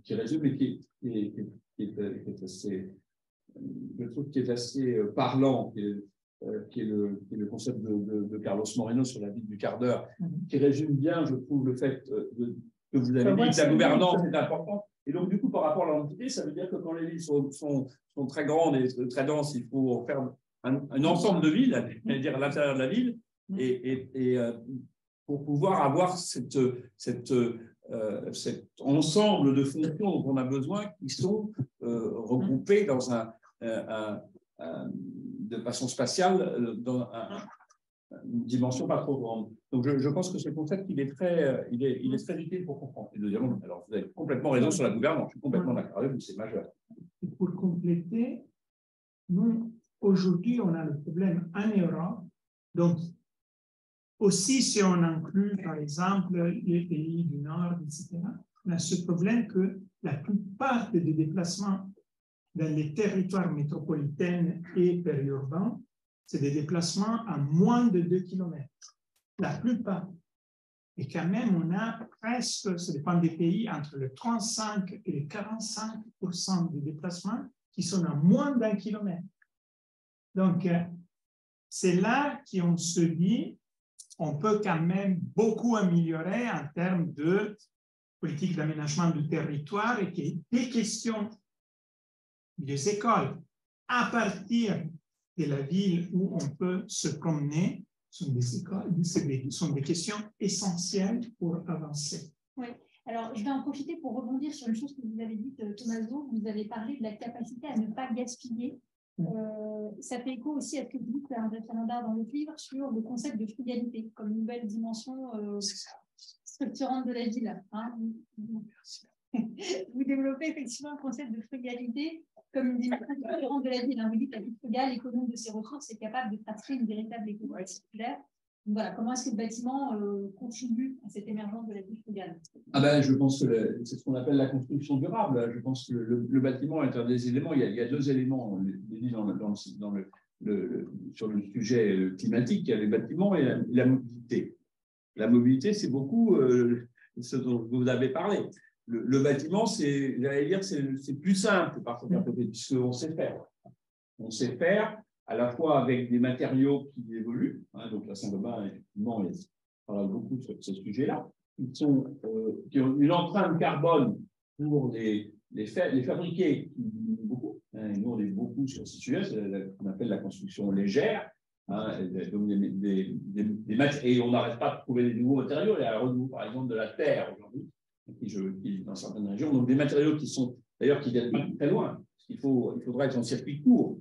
qui résume et qui est assez, je trouve, qui est assez parlant, qui est le concept de Carlos Moreno sur la ville du quart d'heure, qui résume bien, je trouve, le fait que vous avez dit que la gouvernance est importante. Et donc, du coup, par rapport à l'entité, ça veut dire que quand les villes sont très grandes et très denses, il faut faire un ensemble de villes, c'est-à-dire à l'intérieur de la ville, et pour pouvoir avoir cet ensemble de fonctions dont on a besoin qui sont regroupées dans de façon spatiale dans une dimension pas trop grande. Donc, je pense que ce concept, il est très utile pour comprendre. Et deuxièmement, alors vous avez complètement raison sur la gouvernance, je suis complètement d'accord avec vous, c'est majeur. Et pour compléter, nous, aujourd'hui, on a le problème en Europe. Donc, aussi, si on inclut, par exemple, les pays du Nord, etc., on a ce problème que la plupart des déplacements dans les territoires métropolitains et périurbains, c'est des déplacements à moins de 2 km. La plupart. Et quand même, on a presque, ça dépend des pays, entre le 35 et le 45% des déplacements qui sont à moins d'1 kilomètre. Donc, c'est là qu'on se dit, on peut quand même beaucoup améliorer en termes de politique d'aménagement du territoire et qu'il y ait des questions des écoles à partir de la ville où on peut se promener sont des questions essentielles pour avancer. Oui. Alors, je vais en profiter pour rebondir sur une chose que vous avez dite, Tommaso. Vous avez parlé de la capacité à ne pas gaspiller. Ça fait écho aussi à ce que vous dites, André Fernandard, dans votre livre, sur le concept de frugalité comme une nouvelle dimension structurante de la ville. Hein. Vous développez effectivement le concept de frugalité comme une dimension structurante de la ville. Vous dites que la ville frugale, économe de ses ressources, est capable de pratiquer une véritable économie circulaire. Voilà, comment est-ce que le bâtiment contribue à cette émergence de la ville frugale? Je pense que c'est ce qu'on appelle la construction durable. Je pense que le bâtiment est un des éléments. Il y a deux éléments sur le sujet climatique. Il y a les bâtiments et la mobilité. La mobilité, c'est beaucoup ce dont vous avez parlé. Le bâtiment, j'allais dire, c'est plus simple par certains côtés, puisqu'on sait faire. On sait faire à la fois avec des matériaux qui évoluent. Donc, la Saint-Gobain, effectivement, on parle beaucoup sur ce sujet-là, qui ont une empreinte carbone pour les fabriquer beaucoup. Nous, on est beaucoup sur ce sujet, c'est ce qu'on appelle la construction légère. Donc et on n'arrête pas de trouver des nouveaux matériaux. Il y a le renouveau, par exemple, de la terre aujourd'hui, qui dans certaines régions. Donc, des matériaux qui viennent pas très loin. Il faudra être en circuit court.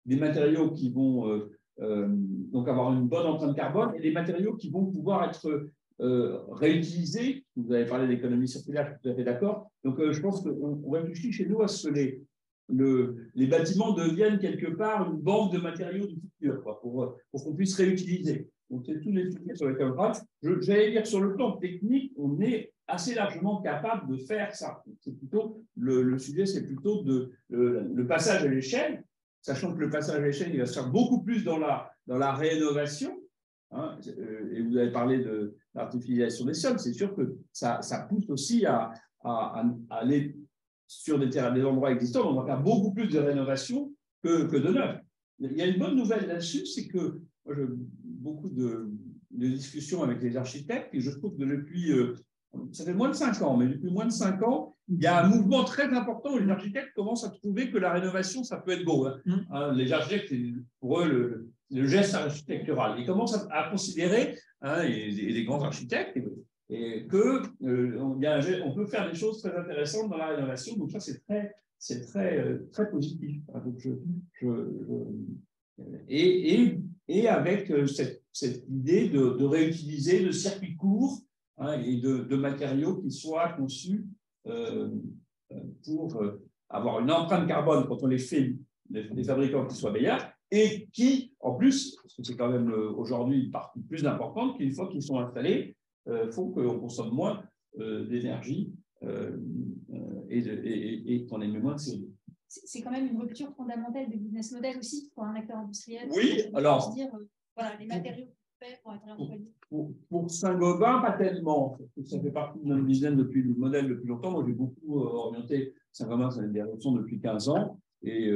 Des matériaux qui vont donc avoir une bonne empreinte carbone et des matériaux qui vont pouvoir être réutilisés. Vous avez parlé d'économie circulaire, je suis tout à fait d'accord. Donc, je pense qu'on réfléchit chez nous à ce que les bâtiments deviennent quelque part une banque de matériaux du futur, pour qu'on puisse réutiliser. Donc, c'est tous les sujets sur lesquels on travaille. J'allais dire, sur le plan technique, on est assez largement capable de faire ça. C'est plutôt, le sujet, c'est plutôt le passage à l'échelle, sachant que le passage à l'échelle, il va se faire beaucoup plus dans la rénovation. Et vous avez parlé de l'artificialisation des sols. C'est sûr que ça pousse aussi à aller sur des endroits existants. On va faire beaucoup plus de rénovation que de neuf. Il y a une bonne nouvelle là-dessus, c'est que moi, j'ai beaucoup de discussions avec les architectes et je trouve que depuis, ça fait moins de 5 ans, mais depuis moins de 5 ans, il y a un mouvement très important où les architectes commencent à trouver que la rénovation, ça peut être beau. Les architectes, pour eux, le geste architectural. Ils commencent à considérer, et les grands architectes, et qu'on peut faire des choses très intéressantes dans la rénovation. Donc ça, c'est très positif. Donc et avec cette idée de réutiliser de circuits courts et de matériaux qui soient conçus pour avoir une empreinte carbone quand on les fait, les fabricants qui soient meilleurs, et qui, en plus, parce que c'est quand même aujourd'hui une partie plus importante, qu'une fois qu'ils sont installés, font qu'on consomme moins d'énergie et qu'on émet moins de CO2. C'est quand même une rupture fondamentale du business model aussi pour un acteur industriel. Oui, alors. Dire, voilà, les matériaux faits pour être réemployés. Pour Saint-Gobain, pas tellement. Ça fait partie de notre business modèle depuis longtemps. Moi, j'ai beaucoup orienté Saint-Gobain sur les directions depuis 15 ans et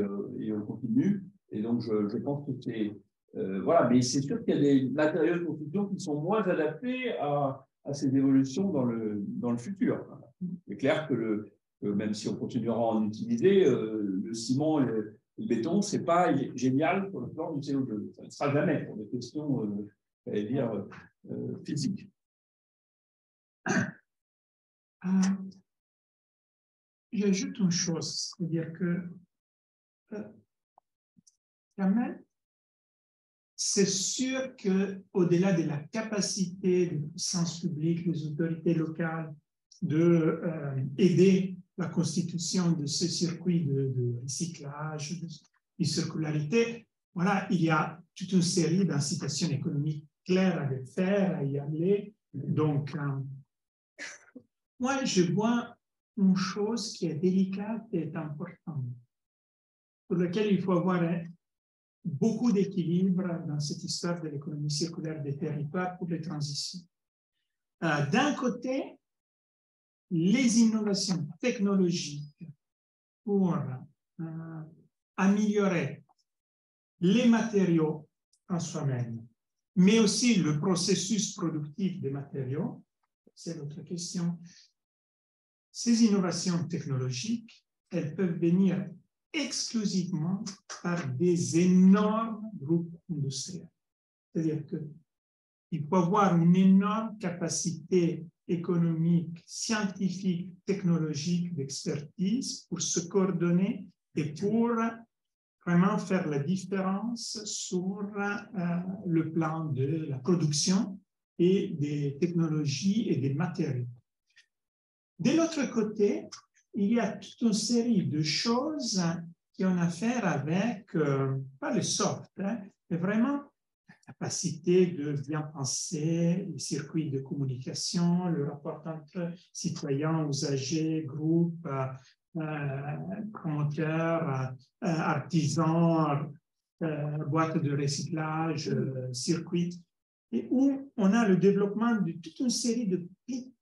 on continue. Et donc, je pense que c'est. Voilà, mais c'est sûr qu'il y a des matériaux de construction qui sont moins adaptés à ces évolutions dans le futur. C'est clair que même si on continuera à en utiliser, le ciment et le béton, ce n'est pas génial pour le plan du CO2. Ça ne sera jamais pour des questions, j'allais dire, physiques. J'ajoute une chose, c'est-à-dire que quand même, c'est sûr qu'au-delà de la capacité des puissances publiques, des autorités locales d'aider la constitution de ce circuit de recyclage, de circularité, voilà, il y a toute une série d'incitations économiques claires à le faire, à y aller. Donc, moi, je vois une chose qui est délicate et importante, pour laquelle il faut avoir beaucoup d'équilibre dans cette histoire de l'économie circulaire des territoires pour les transitions. D'un côté, les innovations technologiques pour améliorer les matériaux en soi-même, mais aussi le processus productif des matériaux, c'est l'autre question. Ces innovations technologiques, elles peuvent venir exclusivement par des énormes groupes industriels. C'est-à-dire qu'il faut avoir une énorme capacité économique, scientifique, technologique, d'expertise pour se coordonner et pour vraiment faire la différence sur le plan de la production et des technologies et des matériaux. De l'autre côté, il y a toute une série de choses qui ont à faire avec, pas le soft, mais vraiment la capacité de bien penser, les circuits de communication, le rapport entre citoyens, usagers, groupes, promoteurs, artisans, boîtes de recyclage, circuits, et où on a le développement de toute une série de petites,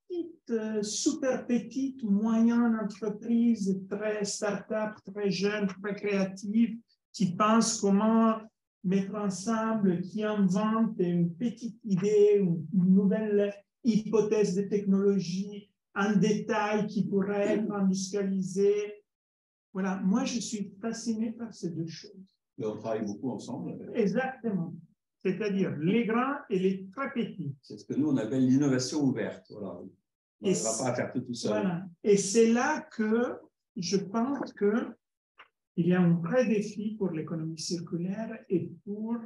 super petites, moyennes entreprises, très start-up, très jeunes, très créatives, qui pensent comment mettre ensemble, qui inventent une petite idée, une nouvelle hypothèse de technologie, un détail qui pourrait être industrialisé. Voilà, moi je suis fasciné par ces deux choses. Et on travaille beaucoup ensemble. Exactement. C'est-à-dire les grands et les très petits. C'est ce que nous on appelle l'innovation ouverte. Voilà. On ne va pas faire tout seul. Voilà. Et c'est là que je pense qu'il y a un vrai défi pour l'économie circulaire et pour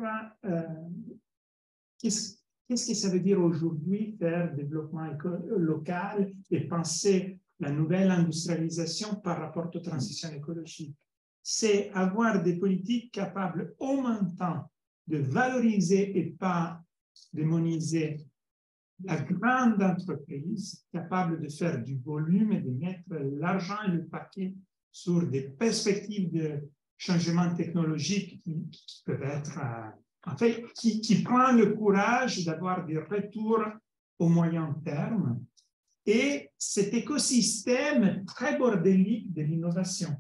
qu'est-ce que ça veut dire aujourd'hui faire développement local et penser la nouvelle industrialisation par rapport aux transitions écologiques. C'est avoir des politiques capables au même temps de valoriser et pas démoniser la grande entreprise, capable de faire du volume et de mettre l'argent et le paquet sur des perspectives de changement technologique qui peuvent être, en fait, qui prend le courage d'avoir des retours au moyen terme, et cet écosystème très bordélique de l'innovation.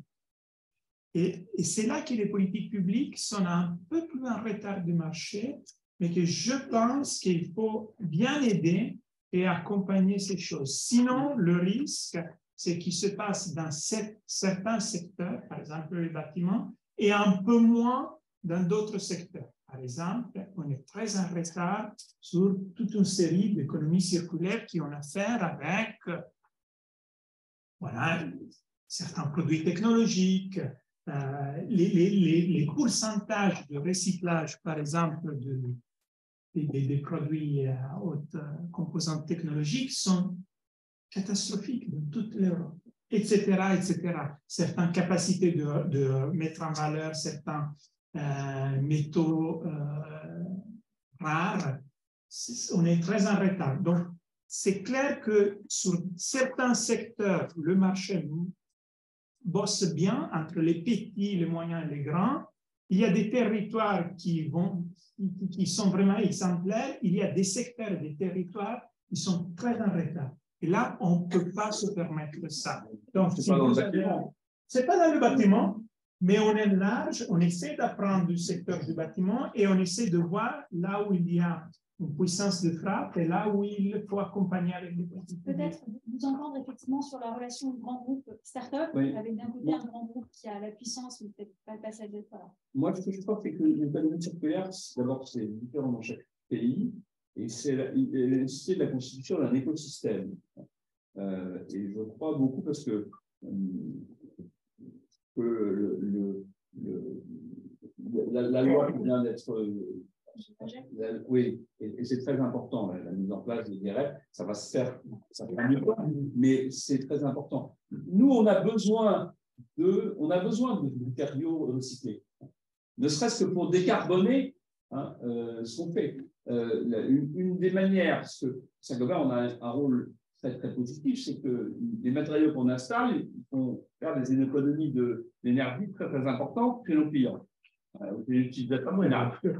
Et c'est là que les politiques publiques sont un peu plus en retard du marché, mais que je pense qu'il faut bien aider et accompagner ces choses. Sinon, le risque, c'est qu'il se passe dans certains secteurs, par exemple les bâtiments, et un peu moins dans d'autres secteurs. Par exemple, on est très en retard sur toute une série d'économies circulaires qui ont à faire avec voilà, certains produits technologiques, les pourcentages de recyclage, par exemple, des produits à haute composante technologique sont catastrophiques dans toute l'Europe, etc., etc. Certaines capacités de mettre en valeur certains métaux rares, on est très en retard. Donc, c'est clair que sur certains secteurs, le marché bosse bien entre les petits, les moyens et les grands. Il y a des territoires qui sont vraiment exemplaires. Il y a des secteurs, des territoires qui sont très en retard. Et là, on ne peut pas se permettre ça. Donc, c'est pas dans le bâtiment. C'est pas dans le bâtiment, mais on est large, on essaie d'apprendre du secteur du bâtiment et on essaie de voir là où il y a une puissance de frappe et là où il faut accompagner avec des politiques. Peut-être vous entendre effectivement sur la relation grand groupe start-up, oui, avec d'un côté un grand groupe qui a la puissance, mais peut-être pas le passage d'être là. Moi, ce que je crois, c'est que l'économie circulaire, d'abord, c'est différent dans chaque pays, et c'est la nécessité de la constitution d'un écosystème. Et je crois beaucoup parce que la loi qui vient d'être Oui, et c'est très important, la mise en place des REP, ça va se faire, ça prend du temps, mais c'est très important. Nous, on a besoin de matériaux recyclés, ne serait-ce que pour décarboner ce qu'on fait. Une des manières, parce que Saint-Gobain, on a un rôle très, très positif, c'est que les matériaux qu'on installe, ils vont faire des économies d'énergie très, très importantes chez nos clients.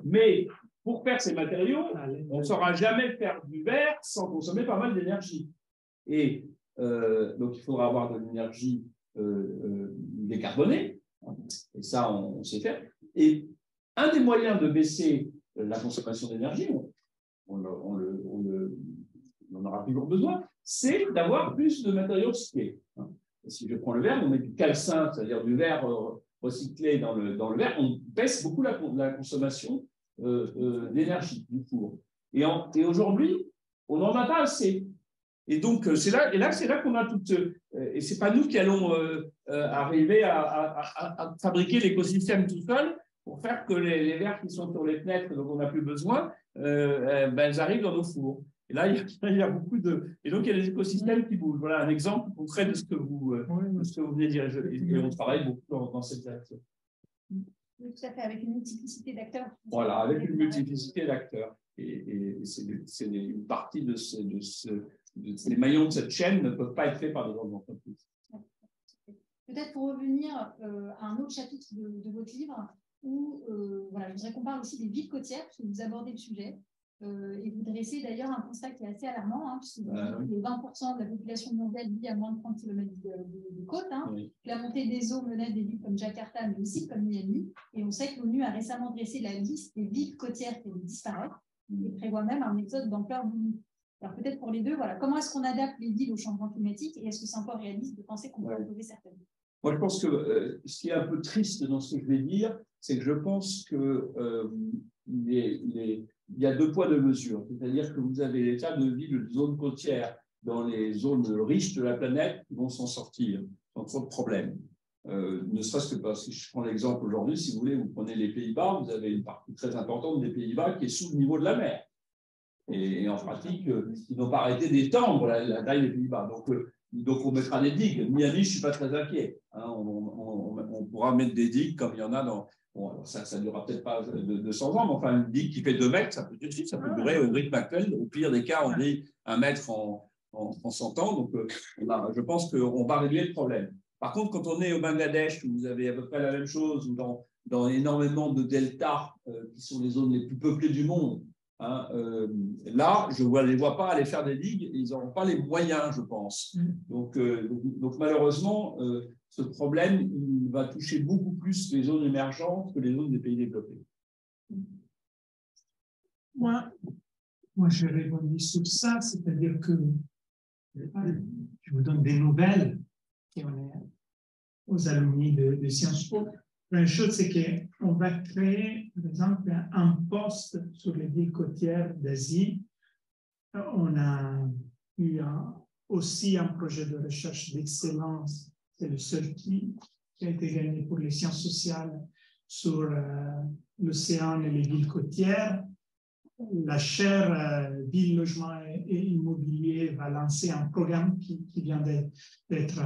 Mais pour faire ces matériaux, on ne saura jamais faire du verre sans consommer pas mal d'énergie. Et donc, il faudra avoir de l'énergie décarbonée. Et ça, on sait faire. Et un des moyens de baisser la consommation d'énergie, on en aura toujours besoin, c'est d'avoir plus de matériaux recyclés. Si je prends le verre, on met du calcin, c'est-à-dire du verre recyclé dans le verre, on baisse beaucoup la consommation d'énergie du four. Et aujourd'hui, on n'en a pas assez. Et donc, c'est là qu'on a toute. Et ce n'est pas nous qui allons arriver à fabriquer l'écosystème tout seul pour faire que les verres qui sont sur les fenêtres, dont on n'a plus besoin, elles arrivent dans nos fours. Et là, il y a beaucoup de. Et donc, il y a des écosystèmes qui bougent. Voilà un exemple concret de ce que vous venez de dire. Et on travaille beaucoup dans cette direction. Oui, tout à fait, avec une multiplicité d'acteurs. Voilà, avec une multiplicité d'acteurs. Et c'est une partie de ces maillons de cette chaîne ne peuvent pas être faits par des grandes entreprises. Peut-être pour revenir à un autre chapitre de votre livre, où voilà, je voudrais qu'on parle aussi des villes côtières, parce que vous abordez le sujet. Et vous dressez d'ailleurs un constat qui est assez alarmant, puisque les 20% de la population mondiale vit à moins de 30 km de côte. Oui. La montée des eaux menace des villes comme Jakarta, mais aussi comme Miami. Et on sait que l'ONU a récemment dressé la liste des villes côtières qui vont disparaître et prévoit même un exode d'ampleur limite. Alors peut-être pour les deux, voilà, comment est-ce qu'on adapte les villes au changement climatique et est-ce que c'est encore réaliste de penser qu'on peut retrouver certaines villes? Moi, je pense que ce qui est un peu triste dans ce que je vais dire, c'est que je pense que il y a deux poids, deux mesures. C'est-à-dire que vous avez des tas de villes, de zones côtières dans les zones riches de la planète qui vont s'en sortir sans trop de problèmes. Ne serait-ce que parce que je prends l'exemple aujourd'hui, si vous voulez, vous prenez les Pays-Bas, vous avez une partie très importante des Pays-Bas qui est sous le niveau de la mer. Et en pratique, ils n'ont pas arrêté d'étendre la taille des Pays-Bas. Donc, on mettra des digues. Miami, je ne suis pas très inquiet. On pourra mettre des digues comme il y en a dans. Bon, ça ne durera peut-être pas 200 ans, mais enfin, une digue qui fait 2 mètres, ça peut durer au rythme actuel. Au pire des cas, on dit 1 mètre en 100 ans. Donc, je pense qu'on va régler le problème. Par contre, quand on est au Bangladesh, où vous avez à peu près la même chose, ou dans énormément de deltas, qui sont les zones les plus peuplées du monde, là, je ne les vois pas aller faire des digues, ils n'auront pas les moyens, je pense. Donc malheureusement, ce problème, il va toucher beaucoup plus les zones émergentes que les zones des pays développés. Moi je rebondis sur ça, c'est-à-dire que je vous donne des nouvelles qui on est aux alumni de Sciences Po. La chose, c'est qu'on va créer, par exemple, un poste sur les villes côtières d'Asie. On a eu aussi un projet de recherche d'excellence, c'est le seul qui a été gagné pour les sciences sociales sur l'océan et les villes côtières. La chaire Ville, Logement et Immobilier va lancer un programme qui vient d'être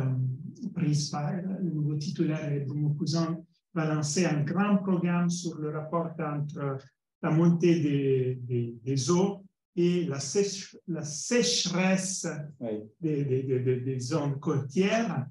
pris par le nouveau titulaire Bruno Cousin, va lancer un grand programme sur le rapport entre la montée des eaux et la sécheresse des zones côtières.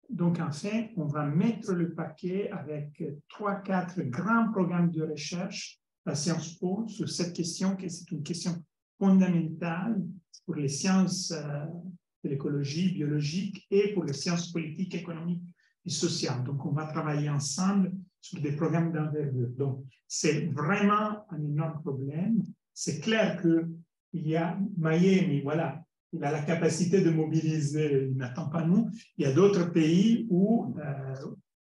Donc, en fait, on va mettre le paquet avec 3-4 grands programmes de recherche à Sciences Po sur cette question, que c'est une question fondamentale pour les sciences de l'écologie biologique et pour les sciences politiques, économiques et sociales. Donc, on va travailler ensemble sur des programmes d'envergure. Donc, c'est vraiment un énorme problème. C'est clair qu'il y a Miami, voilà, il a la capacité de mobiliser, il n'attend pas nous. Il y a d'autres pays où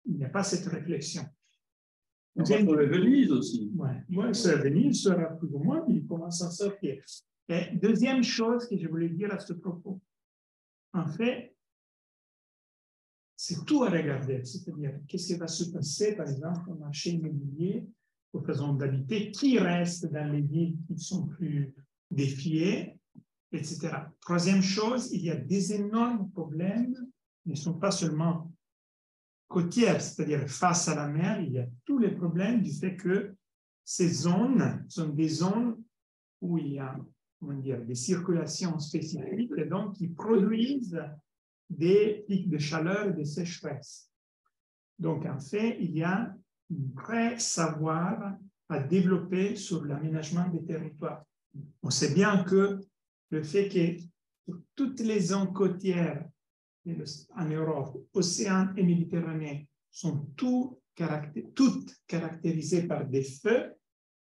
il n'y a pas cette réflexion. Sur Venise aussi. Oui, sur Venise sera plus ou moins, il commence à sortir. Et deuxième chose que je voulais dire à ce propos, en fait, c'est tout à regarder, c'est-à-dire qu'est-ce qui va se passer, par exemple, au marché immobilier aux façons d'habiter, qui restent dans les villes qui sont plus défiées, etc. Troisième chose, il y a des énormes problèmes, ils ne sont pas seulement côtières, c'est-à-dire face à la mer, il y a tous les problèmes du fait que ces zones sont des zones où il y a, comment dire, des circulations spécifiques et donc qui produisent des pics de chaleur et de sécheresse. Donc, en fait, il y a un vrai savoir à développer sur l'aménagement des territoires. On sait bien que le fait que toutes les zones côtières en Europe, océan et Méditerranée, sont toutes caractérisées par des feux,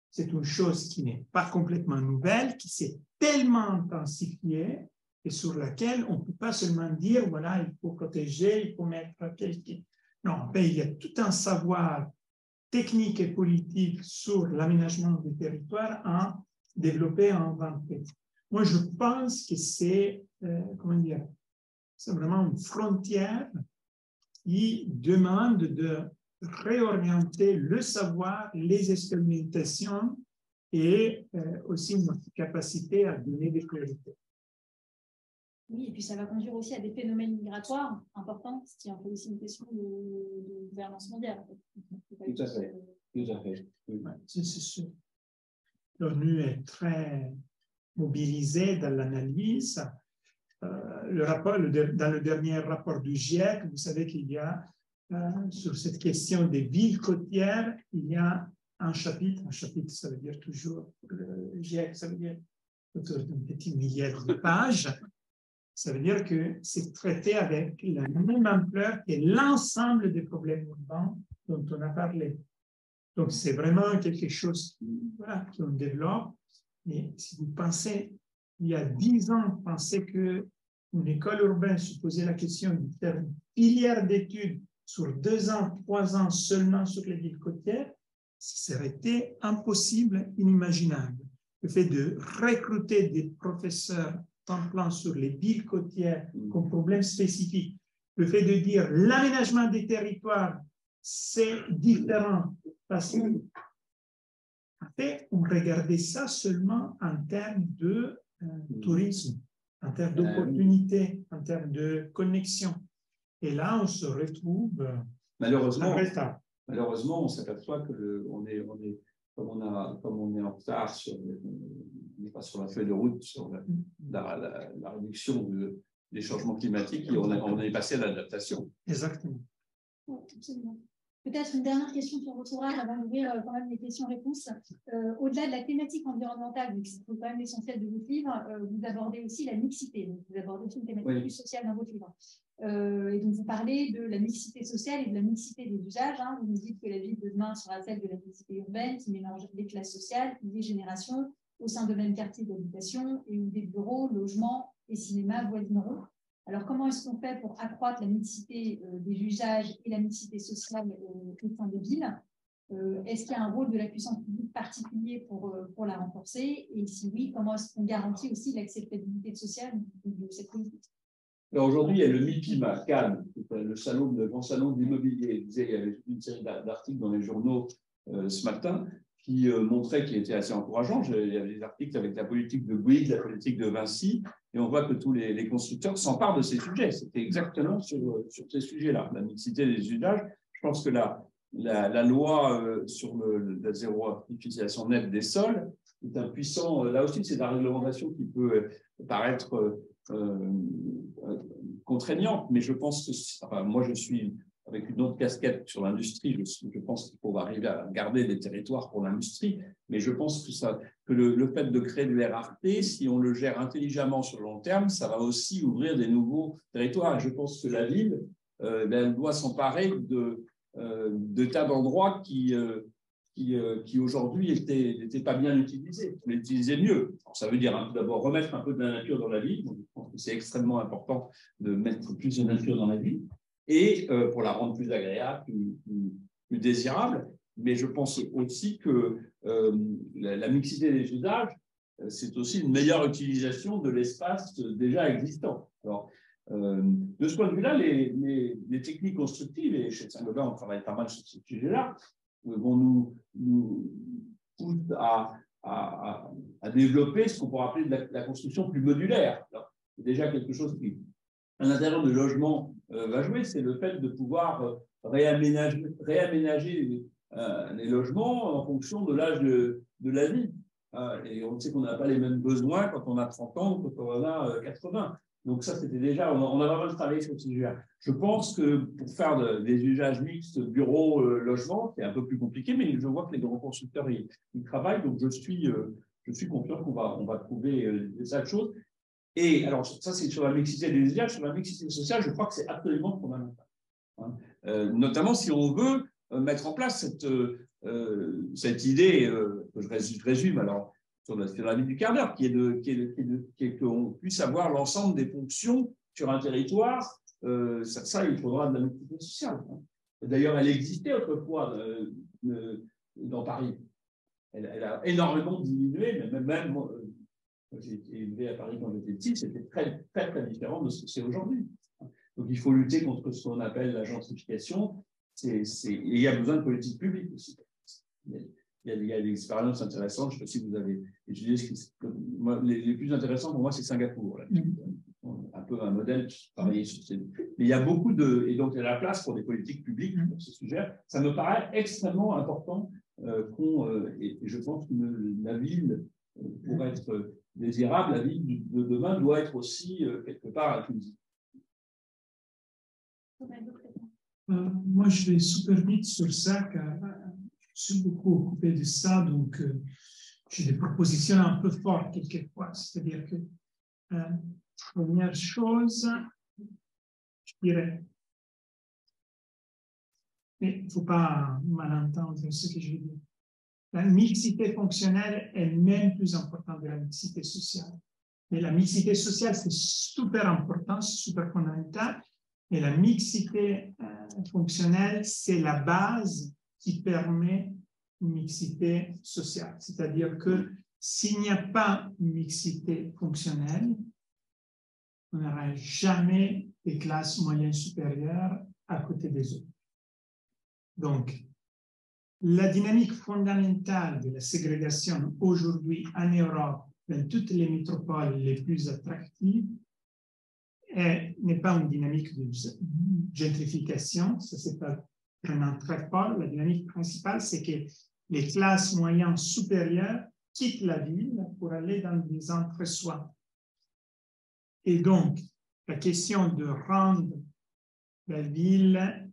c'est une chose qui n'est pas complètement nouvelle, qui s'est tellement intensifiée et sur laquelle on ne peut pas seulement dire, voilà, il faut protéger, il faut mettre quelqu'un. Non, mais il y a tout un savoir technique et politique sur l'aménagement des territoires à développer, à inventer. Moi, je pense que c'est, comment dire, c'est vraiment une frontière qui demande de réorienter le savoir, les expérimentations et aussi notre capacité à donner des priorités. Oui, et puis ça va conduire aussi à des phénomènes migratoires importants, ce qui est un peu aussi une question de gouvernance mondiale. Tout à fait. Tout à fait. Oui. Ouais, c'est sûr. L'ONU est très mobilisée dans l'analyse. Dans le dernier rapport du GIEC, vous savez qu'il y a, sur cette question des villes côtières, il y a un chapitre ça veut dire toujours, le GIEC, ça veut dire autour d'un petit millier de pages. Ça veut dire que c'est traité avec la même ampleur que l'ensemble des problèmes urbains dont on a parlé. Donc, c'est vraiment quelque chose qu'on développe. Mais si vous pensez, il y a 10 ans, pensez qu'une école urbaine se posait la question de faire une filière d'études sur 2 ans, 3 ans seulement sur les villes côtières, ça aurait été impossible, inimaginable. Le fait de recruter des professeurs temps plein sur les villes côtières comme problème spécifique, le fait de dire l'aménagement des territoires, c'est différent parce que, en fait, on regardait ça seulement en termes de tourisme, en termes d'opportunités, en termes de connexion. Et là, on se retrouve malheureusement, on s'aperçoit que comme on est en retard on n'est pas sur la feuille de route, sur la réduction des changements climatiques, et on est passé à l'adaptation. Exactement. Oui, absolument. Peut-être une dernière question sur votre ouvrage avant d'ouvrir quand même les questions-réponses. Au-delà de la thématique environnementale, donc c'est quand même l'essentiel de votre livre, vous abordez aussi la mixité. Donc vous abordez aussi une thématique plus sociale dans votre livre. Et donc vous parlez de la mixité sociale et de la mixité des usages. Hein. Vous nous dites que la ville de demain sera celle de la mixité urbaine qui mélange les classes sociales, les générations au sein de même quartier d'habitation et où des bureaux, logements et cinémas voisineront. Alors, comment est-ce qu'on fait pour accroître la mixité des usages et la mixité sociale au sein des villes? Est-ce qu'il y a un rôle de la puissance publique particulier pour la renforcer? Et si oui, comment est-ce qu'on garantit aussi l'acceptabilité sociale de cette politique? Alors aujourd'hui, il y a le MIPIM à Cannes, le grand salon de l'immobilier. Il y avait toute une série d'articles dans les journaux ce matin qui montraient, qui étaient assez encourageants. Il y avait des articles avec la politique de Bouygues, la politique de Vinci, et on voit que tous les constructeurs s'emparent de ces sujets. C'était exactement sur ces sujets-là, la mixité des usages. Je pense que la loi sur la zéro artificialisation nette des sols est un puissant. Là aussi, c'est de la réglementation qui peut paraître contraignante, mais je pense que, enfin, moi je suis avec une autre casquette sur l'industrie, je pense qu'il faut arriver à garder des territoires pour l'industrie, mais je pense que le fait de créer de l'RRT, si on le gère intelligemment sur le long terme, ça va aussi ouvrir des nouveaux territoires. Et je pense que la ville, elle doit s'emparer de tas d'endroits qui aujourd'hui n'étaient pas bien utilisés. Il faut les utiliser mieux. Alors, ça veut dire tout d'abord remettre un peu de la nature dans la ville. Donc, je pense que c'est extrêmement important de mettre plus de nature dans la ville et pour la rendre plus agréable, plus désirable. Mais je pense aussi que la mixité des usages, c'est aussi une meilleure utilisation de l'espace déjà existant. Alors, de ce point de vue-là, les techniques constructives, et chez Saint-Gobain, on travaille pas mal sur ce sujet-là, vont nous poussent à développer ce qu'on pourrait appeler de la construction plus modulaire. C'est déjà quelque chose qui, à l'intérieur de logement, va jouer, c'est le fait de pouvoir réaménager les logements en fonction de l'âge de la vie. Et on sait qu'on n'a pas les mêmes besoins quand on a 30 ans que quand on a 80. Donc ça, c'était déjà, on a vraiment travaillé sur ce sujet. Je pense que pour faire des usages mixtes bureau-logement, c'est un peu plus compliqué, mais je vois que les grands constructeurs y travaillent, donc je suis confiant qu'on va trouver des tas de choses. Et alors, ça, c'est sur la mixité des usages. Sur la mixité sociale, je crois que c'est absolument fondamental. Notamment si on veut mettre en place cette idée, que je résume alors sur la vie du quart d'heure, qui est qu'on puisse avoir l'ensemble des fonctions sur un territoire. Ça, il faudra de la mixité sociale. D'ailleurs, elle existait autrefois dans Paris. Elle a énormément diminué, mais même j'ai été élevé à Paris quand j'étais petit, c'était très, très, très différent de ce que c'est aujourd'hui. Donc, il faut lutter contre ce qu'on appelle la gentrification. Il y a besoin de politiques publiques aussi. Il y a des expériences intéressantes. Je ne sais pas si vous avez étudié les plus intéressants pour moi, c'est Singapour. Là, un peu un modèle qui travaillait sur ces. Mais il y a beaucoup de. Et donc, il y a la place pour des politiques publiques sur ce sujet. Ça me paraît extrêmement important et je pense que la ville, pour être désirable, la ville de demain doit être aussi quelque part inclusive. Moi, je vais super vite sur ça, car je suis beaucoup occupé de ça, donc j'ai des propositions un peu fortes quelquefois. C'est-à-dire que, première chose, je dirais, mais il ne faut pas malentendre ce que je veux dire. La mixité fonctionnelle est même plus importante que la mixité sociale. Mais la mixité sociale, c'est super important, c'est super fondamental. Et la mixité fonctionnelle, c'est la base qui permet une mixité sociale. C'est-à-dire que s'il n'y a pas une mixité fonctionnelle, on n'aura jamais des classes moyennes supérieures à côté des autres. Donc, la dynamique fondamentale de la ségrégation aujourd'hui en Europe, dans toutes les métropoles les plus attractives, n'est pas une dynamique de gentrification, ça c'est pas vraiment très fort. La dynamique principale, c'est que les classes moyennes supérieures quittent la ville pour aller dans des entre-soi. Et donc, la question de rendre la ville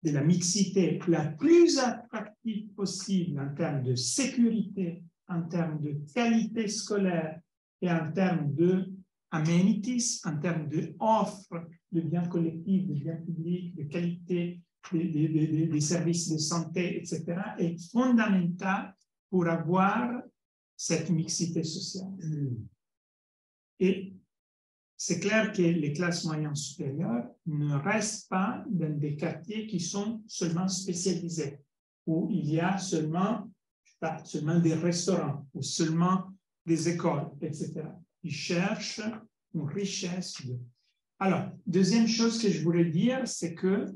de la mixité la plus attractive possible en termes de sécurité, en termes de qualité scolaire et en termes de amenities, en termes d'offres de biens collectifs, de biens publics, de qualité des services de santé, etc., est fondamental pour avoir cette mixité sociale. Et c'est clair que les classes moyennes supérieures ne restent pas dans des quartiers qui sont seulement spécialisés, où il y a seulement des restaurants, ou seulement des écoles, etc. Ils cherchent une richesse. Alors, deuxième chose que je voulais dire, c'est que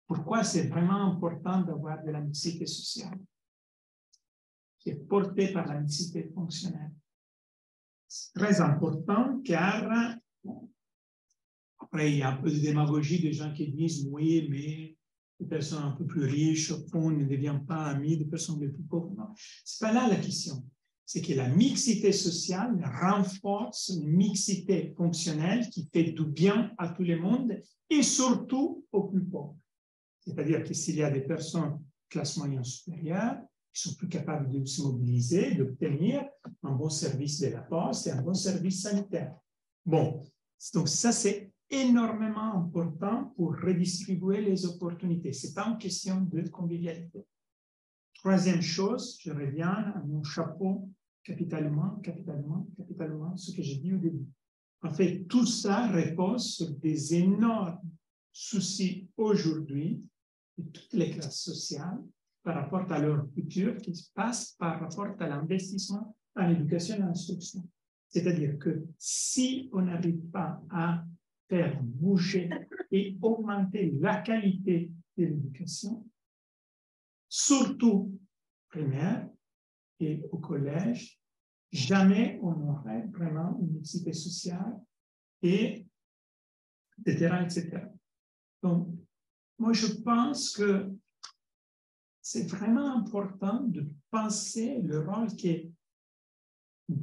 pourquoi c'est vraiment important d'avoir de la mixité sociale, qui est portée par la mixité fonctionnelle. C'est très important car, après, il y a un peu de démagogie des gens qui disent oui, mais les personnes un peu plus riches, au fond, ne deviennent pas amies des personnes les plus pauvres. Non, ce n'est pas là la question. C'est que la mixité sociale renforce une mixité fonctionnelle qui fait du bien à tout le monde et surtout aux plus pauvres. C'est-à-dire que s'il y a des personnes de classe moyenne supérieure qui sont plus capables de se mobiliser, d'obtenir un bon service de la poste et un bon service sanitaire. Bon, donc ça c'est énormément important pour redistribuer les opportunités. Ce n'est pas une question de convivialité. Troisième chose, je reviens à mon chapeau, capitalement, ce que j'ai dit au début. En fait, tout ça repose sur des énormes soucis aujourd'hui de toutes les classes sociales par rapport à leur futur qui se passe par rapport à l'investissement en éducation et en instruction. C'est-à-dire que si on n'arrive pas à faire bouger et augmenter la qualité de l'éducation, surtout primaire et au collège, jamais on aurait vraiment une mixité sociale, et etc., etc. Donc, moi, je pense que c'est vraiment important de penser le rôle qu'une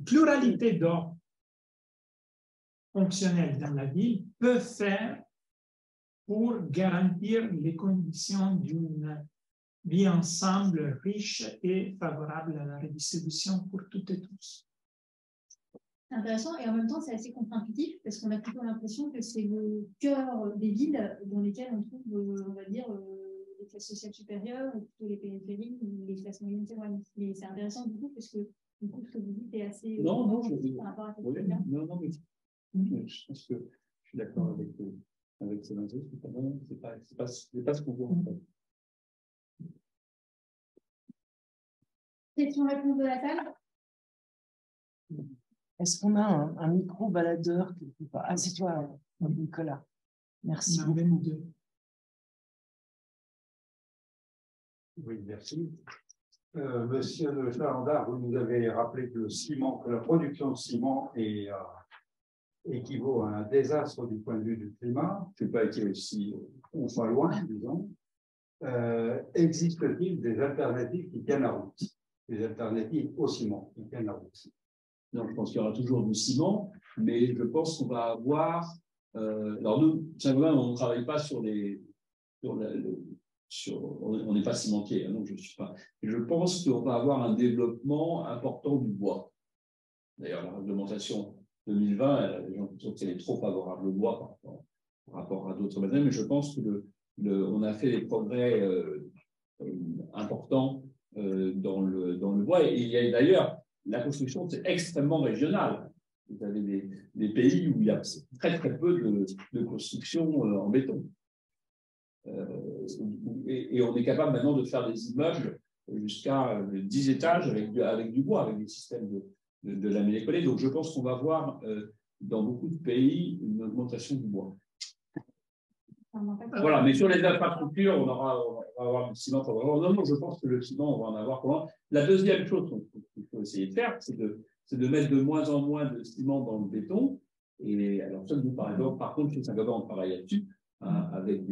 pluralité d'ordres fonctionnels dans la ville peut faire pour garantir les conditions d'une vie ensemble riche et favorable à la redistribution pour toutes et tous. C'est intéressant et en même temps c'est assez contre-intuitif parce qu'on a plutôt l'impression que c'est le cœur des villes dans lesquelles on trouve, on va dire, les classes sociales supérieures ou plutôt les périphéries ou les classes moyennes s'éloignent. Mais c'est intéressant du coup parce que du coup ce que vous dites est assez par rapport à cette non, mais je pense que je suis d'accord avec ces enjeux. C'est pas ce qu'on voit en fait. Question-réponse de la salle. Est-ce qu'on a un micro-baladeur quelque part? Ah, c'est toi, Nicolas. Merci beaucoup. Oui, merci. Monsieur de Chalandard, vous nous avez rappelé que la production de ciment équivaut à un désastre du point de vue du climat. Je n'ai pas été aussi. On soit loin, disons. Existe-t-il des alternatives qui tiennent la route? Des alternatives au ciment qui tiennent la route? Non, je pense qu'il y aura toujours du ciment, mais je pense qu'on va avoir. Alors, nous, Saint-Gobain, on ne travaille pas on n'est pas cimentier, hein, donc je ne suis pas. Et je pense qu'on va avoir un développement important du bois. D'ailleurs, la réglementation 2020, les gens pensent qu'elle est trop favorable au bois par rapport à d'autres matériaux, mais je pense que on a fait des progrès importants dans le bois. Et il y a d'ailleurs, la construction, c'est extrêmement régional. Vous avez des pays où il y a très, très peu de construction en béton. Et on est capable maintenant de faire des immeubles jusqu'à 10 étages avec du bois, avec des systèmes de laminées collées. Donc, je pense qu'on va voir dans beaucoup de pays une augmentation du bois. Voilà, mais sur les infrastructures, on va avoir du ciment. Non, je pense que le ciment, on va en avoir pour longtemps. La deuxième chose qu'il faut essayer de faire, c'est de mettre de moins en moins de ciment dans le béton. Et alors, ça, nous, par exemple, par contre, chez Saint-Gobain, on travaille là-dessus, hein, avec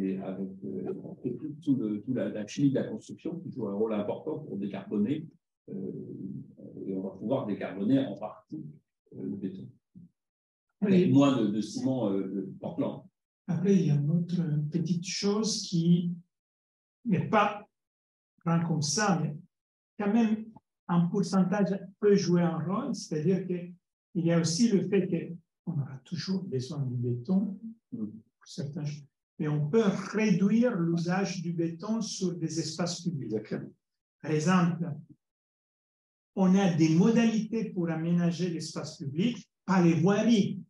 toute la chimie de la construction qui joue un rôle important pour décarboner. Et on va pouvoir décarboner en partie le béton. Avec moins de ciment Portland. Après, il y a une autre petite chose qui n'est pas grand comme ça, mais quand même un pourcentage peut jouer un rôle, c'est-à-dire qu'il y a aussi le fait qu'on aura toujours besoin du béton pour certains choses, mais on peut réduire l'usage du béton sur des espaces publics. Par exemple, on a des modalités pour aménager l'espace public, pas les voiries,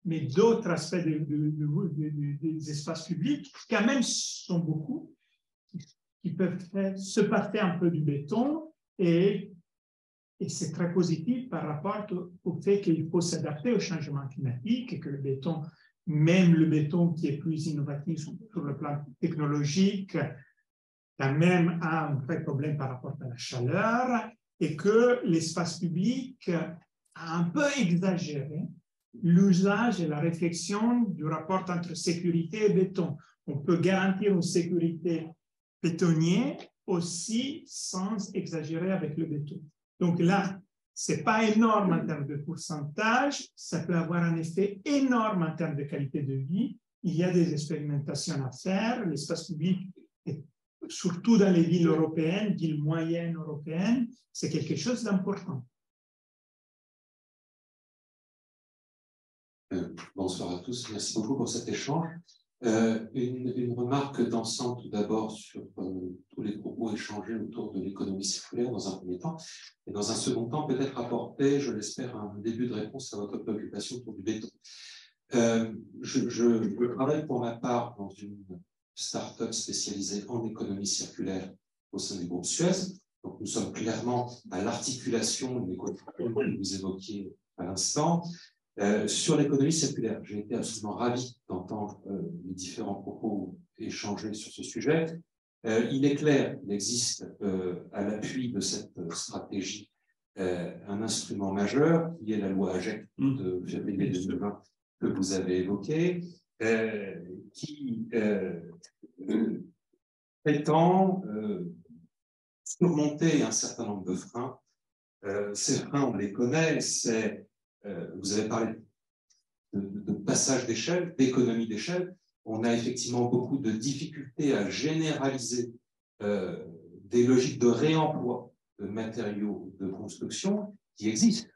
mais d'autres aspects des espaces publics, quand même, sont beaucoup, qui peuvent se passer un peu du béton, et c'est très positif par rapport au fait qu'il faut s'adapter au changement climatique, et que le béton, même le béton qui est plus innovatif sur le plan technologique, quand même a un vrai problème par rapport à la chaleur, et que l'espace public a un peu exagéré l'usage et la réflexion du rapport entre sécurité et béton. On peut garantir une sécurité bétonnière aussi sans exagérer avec le béton. Donc là, ce n'est pas énorme en termes de pourcentage, ça peut avoir un effet énorme en termes de qualité de vie. Il y a des expérimentations à faire. L'espace public, surtout dans les villes européennes, villes moyennes européennes, c'est quelque chose d'important. Bonsoir à tous, merci beaucoup pour cet échange. Une remarque d'ensemble tout d'abord sur tous les propos échangés autour de l'économie circulaire dans un premier temps, et dans un second temps peut-être apporter, je l'espère, un début de réponse à votre préoccupation autour du béton. Je travaille pour ma part dans une start-up spécialisée en économie circulaire au sein du groupe Suez. Donc nous sommes clairement à l'articulation de l'économie que vous évoquiez à l'instant. Sur l'économie circulaire, j'ai été absolument ravi d'entendre les différents propos échangés sur ce sujet. Il est clair, il existe à l'appui de cette stratégie un instrument majeur qui est la loi AGEC de février 2020 que vous avez évoqué, qui prétend surmonter un certain nombre de freins. Ces freins, on les connaît, vous avez parlé de passage d'échelle, d'économie d'échelle. On a effectivement beaucoup de difficultés à généraliser des logiques de réemploi de matériaux de construction qui existent.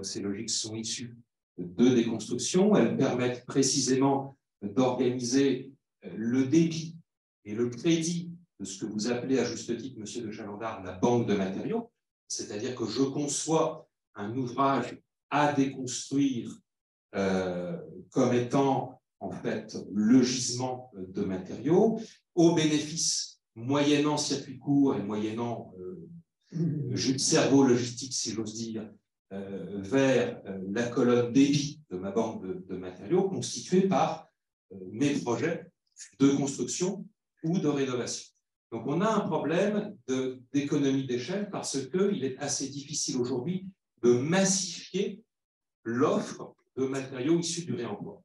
Ces logiques sont issues de déconstruction. Elles permettent précisément d'organiser le débit et le crédit de ce que vous appelez à juste titre, Monsieur de Chalandard, la banque de matériaux. C'est-à-dire que je conçois un ouvrage à déconstruire comme étant en fait le gisement de matériaux au bénéfice, moyennant circuit court et moyennant cerveau logistique, si j'ose dire, vers la colonne débit de ma banque de matériaux constituée par mes projets de construction ou de rénovation. Donc, on a un problème d'économie d'échelle parce qu'il est assez difficile aujourd'hui de massifier l'offre de matériaux issus du réemploi.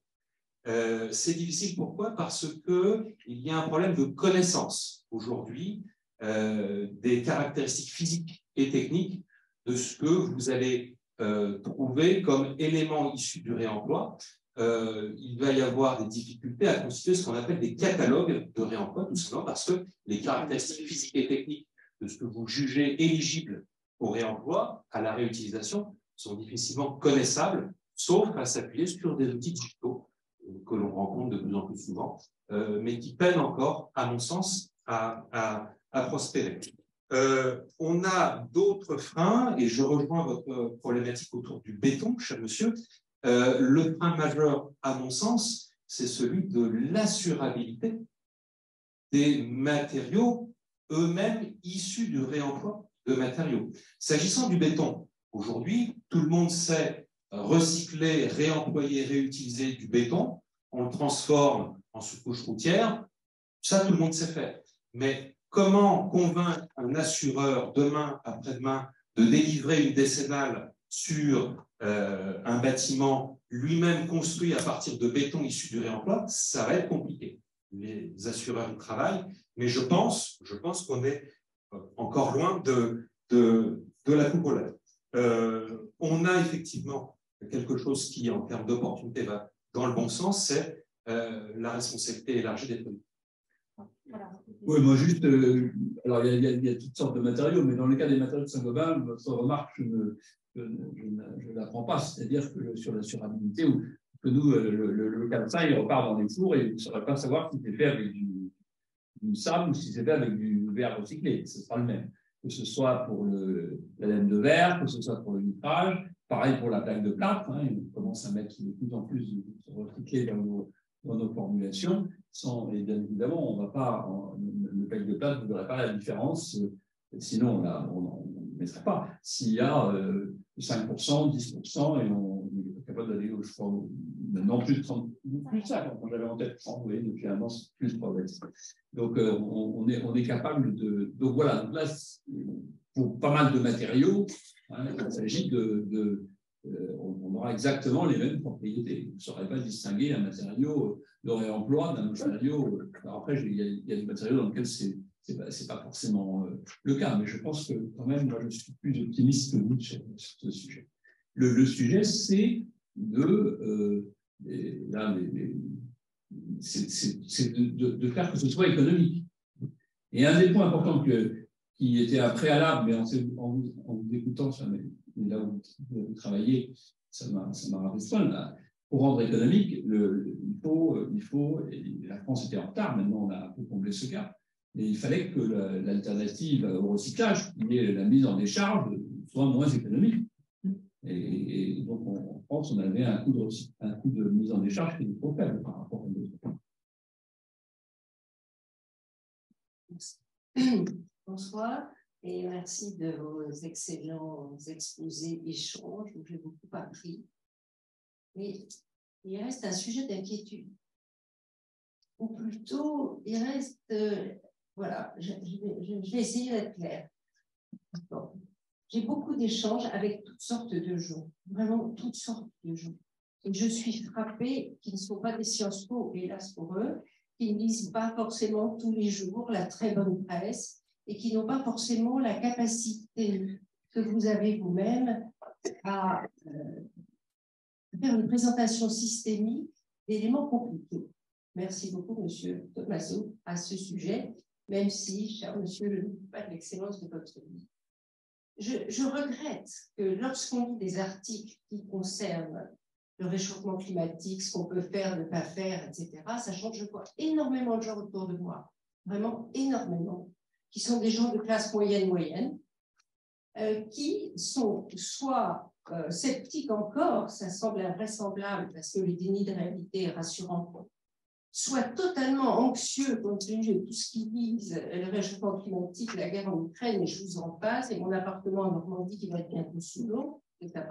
C'est difficile, pourquoi? Parce qu'il y a un problème de connaissance aujourd'hui des caractéristiques physiques et techniques de ce que vous allez trouver comme éléments issus du réemploi. Il va y avoir des difficultés à constituer ce qu'on appelle des catalogues de réemploi, tout simplement parce que les caractéristiques physiques et techniques de ce que vous jugez éligible au réemploi, à la réutilisation, sont difficilement connaissables, sauf à s'appuyer sur des outils digitaux que l'on rencontre de plus en plus souvent, mais qui peinent encore, à mon sens, à prospérer. On a d'autres freins, et je rejoins votre problématique autour du béton, cher monsieur. Le frein majeur, à mon sens, c'est celui de l'assurabilité des matériaux eux-mêmes issus du réemploi de matériaux. S'agissant du béton, aujourd'hui, tout le monde sait recycler, réemployer, réutiliser du béton, on le transforme en sous-couche routière, ça tout le monde sait faire. Mais comment convaincre un assureur demain, après-demain, de délivrer une décennale sur un bâtiment lui-même construit à partir de béton issu du réemploi, ça va être compliqué. Les assureurs y travaillent, mais je pense qu'on est encore loin de la coupe aux lèvres. On a effectivement quelque chose qui, en termes d'opportunité, va dans le bon sens, c'est la responsabilité élargie des produits. Oui, moi juste, alors il y a toutes sortes de matériaux, mais dans le cas des matériaux de Saint-Gobain, votre remarque, je ne la prends pas, c'est-à-dire que sur l'assurabilité, que nous, le calcin, il repart dans les fours et vous ne saurez pas savoir si c'est fait avec du sable ou si c'est fait avec du verre recyclé, ce sera le même. Que ce soit pour la laine de verre, que ce soit pour le vitrage, pareil pour la plaque de plâtre, hein, on commence à mettre de plus en plus de recyclé dans nos formulations, et bien évidemment, on va pas, le plaque de plâtre, vous ne verrez pas la différence, sinon on ne mettrait pas. S'il y a 5%, 10%, et on est capable d'aller, je crois, maintenant plus de 30, plus de ça, quand j'avais en tête 30, oui, depuis un an, c'est plus de progrès. Donc, on est capable de. Donc, voilà, donc là, pour pas mal de matériaux, hein, il s'agit on aura exactement les mêmes propriétés. Vous ne saurez pas distinguer un matériau de réemploi d'un matériau. Alors après, il y a des matériaux dans lesquels c'est pas forcément le cas, mais je pense que quand même, moi, je suis plus optimiste que vous sur ce sujet. Le sujet, c'est de faire que ce soit économique. Et un des points importants qui était un préalable, mais en vous écoutant, là où vous travaillez, ça m'a rappelé ça. Pour rendre économique, il faut, et la France était en retard, maintenant on a un peu comblé ce gap, et il fallait que l'alternative au recyclage, qui est la mise en décharge, soit moins économique. Et donc en France, on avait un coût de mise en décharge qui est trop faible par rapport à d'autres points. Bonsoir et merci de vos excellents exposés échanges où j'ai beaucoup appris. Mais il reste un sujet d'inquiétude. Ou plutôt, il reste Voilà, je vais essayer d'être claire. Bon. J'ai beaucoup d'échanges avec toutes sortes de gens, vraiment toutes sortes de gens. Et je suis frappée qu'ils ne sont pas des Sciences Po, hélas pour eux, qui ne lisent pas forcément tous les jours la très bonne presse et qui n'ont pas forcément la capacité que vous avez vous-même à faire une présentation systémique d'éléments compliqués. Merci beaucoup, Monsieur Tommaso, à ce sujet, même si, cher monsieur, je ne doute pas de l'excellence de votre vie. Je regrette que lorsqu'on lit des articles qui concernent le réchauffement climatique, ce qu'on peut faire, ne pas faire, etc., sachant que je vois énormément de gens autour de moi, vraiment énormément, qui sont des gens de classe moyenne, qui sont soit sceptiques encore, ça semble invraisemblable parce que le déni de réalité est rassurant, soit totalement anxieux compte tenu de tout ce qui vise le réchauffement climatique, la guerre en Ukraine, et je vous en passe, et mon appartement en Normandie qui va être bientôt sous l'eau, etc.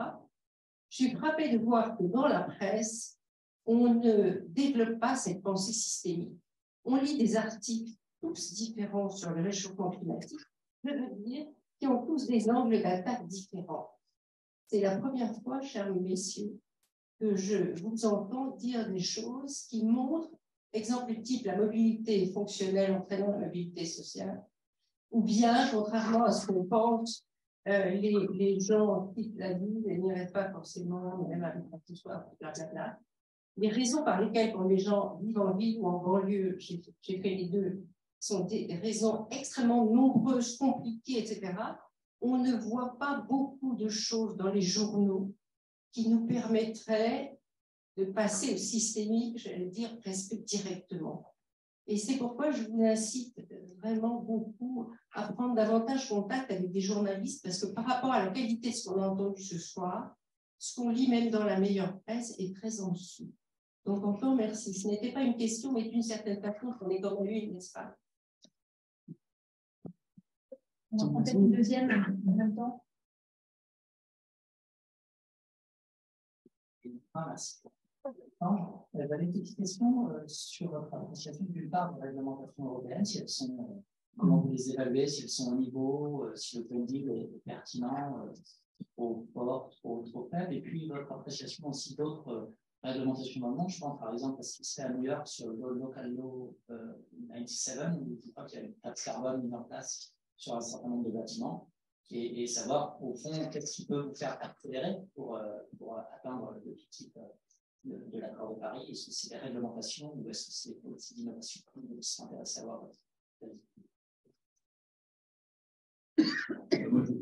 Je suis frappée de voir que dans la presse, on ne développe pas cette pensée systémique. On lit des articles tous différents sur le réchauffement climatique, je veux dire, qui ont tous des angles d'attaque différents. C'est la première fois, chers messieurs, que je vous entends dire des choses qui montrent, exemple type, la mobilité fonctionnelle entraînant la mobilité sociale, ou bien, contrairement à ce qu'on pense, les gens quittent la ville et n'y restent pas forcément, même avec un ce soir, blablabla. Les raisons par lesquelles, quand les gens vivent en ville ou en banlieue, j'ai fait les deux, sont des raisons extrêmement nombreuses, compliquées, etc. On ne voit pas beaucoup de choses dans les journaux qui nous permettraient de passer au systémique, j'allais dire presque directement. Et c'est pourquoi je vous incite vraiment beaucoup à prendre davantage contact avec des journalistes, parce que par rapport à la qualité de ce qu'on a entendu ce soir, ce qu'on lit même dans la meilleure presse est très en dessous. Donc encore merci. Ce n'était pas une question, mais d'une certaine façon, qu'on est comme lui, n'est-ce pas? On en prend peut-être une deuxième en même temps. Merci. J'avais une petite question sur votre appréciation d'une part des réglementations européennes, si elles sont, comment vous les évaluez, si elles sont au niveau, si le planning est pertinent, trop fort, trop faible, et puis votre appréciation aussi d'autres réglementations dans le monde. Je pense par exemple à ce qui se fait à New York sur le Local Law 97, où je crois qu'il y a une taxe carbone mise en place sur un certain nombre de bâtiments, et savoir au fond qu'est-ce qui peut vous faire accélérer pour atteindre le type de l'accord de Paris. Est-ce que c'est des réglementations ou est-ce que c'est des politiques d'innovation? Je serais intéressé à avoir votre avis. Moi, je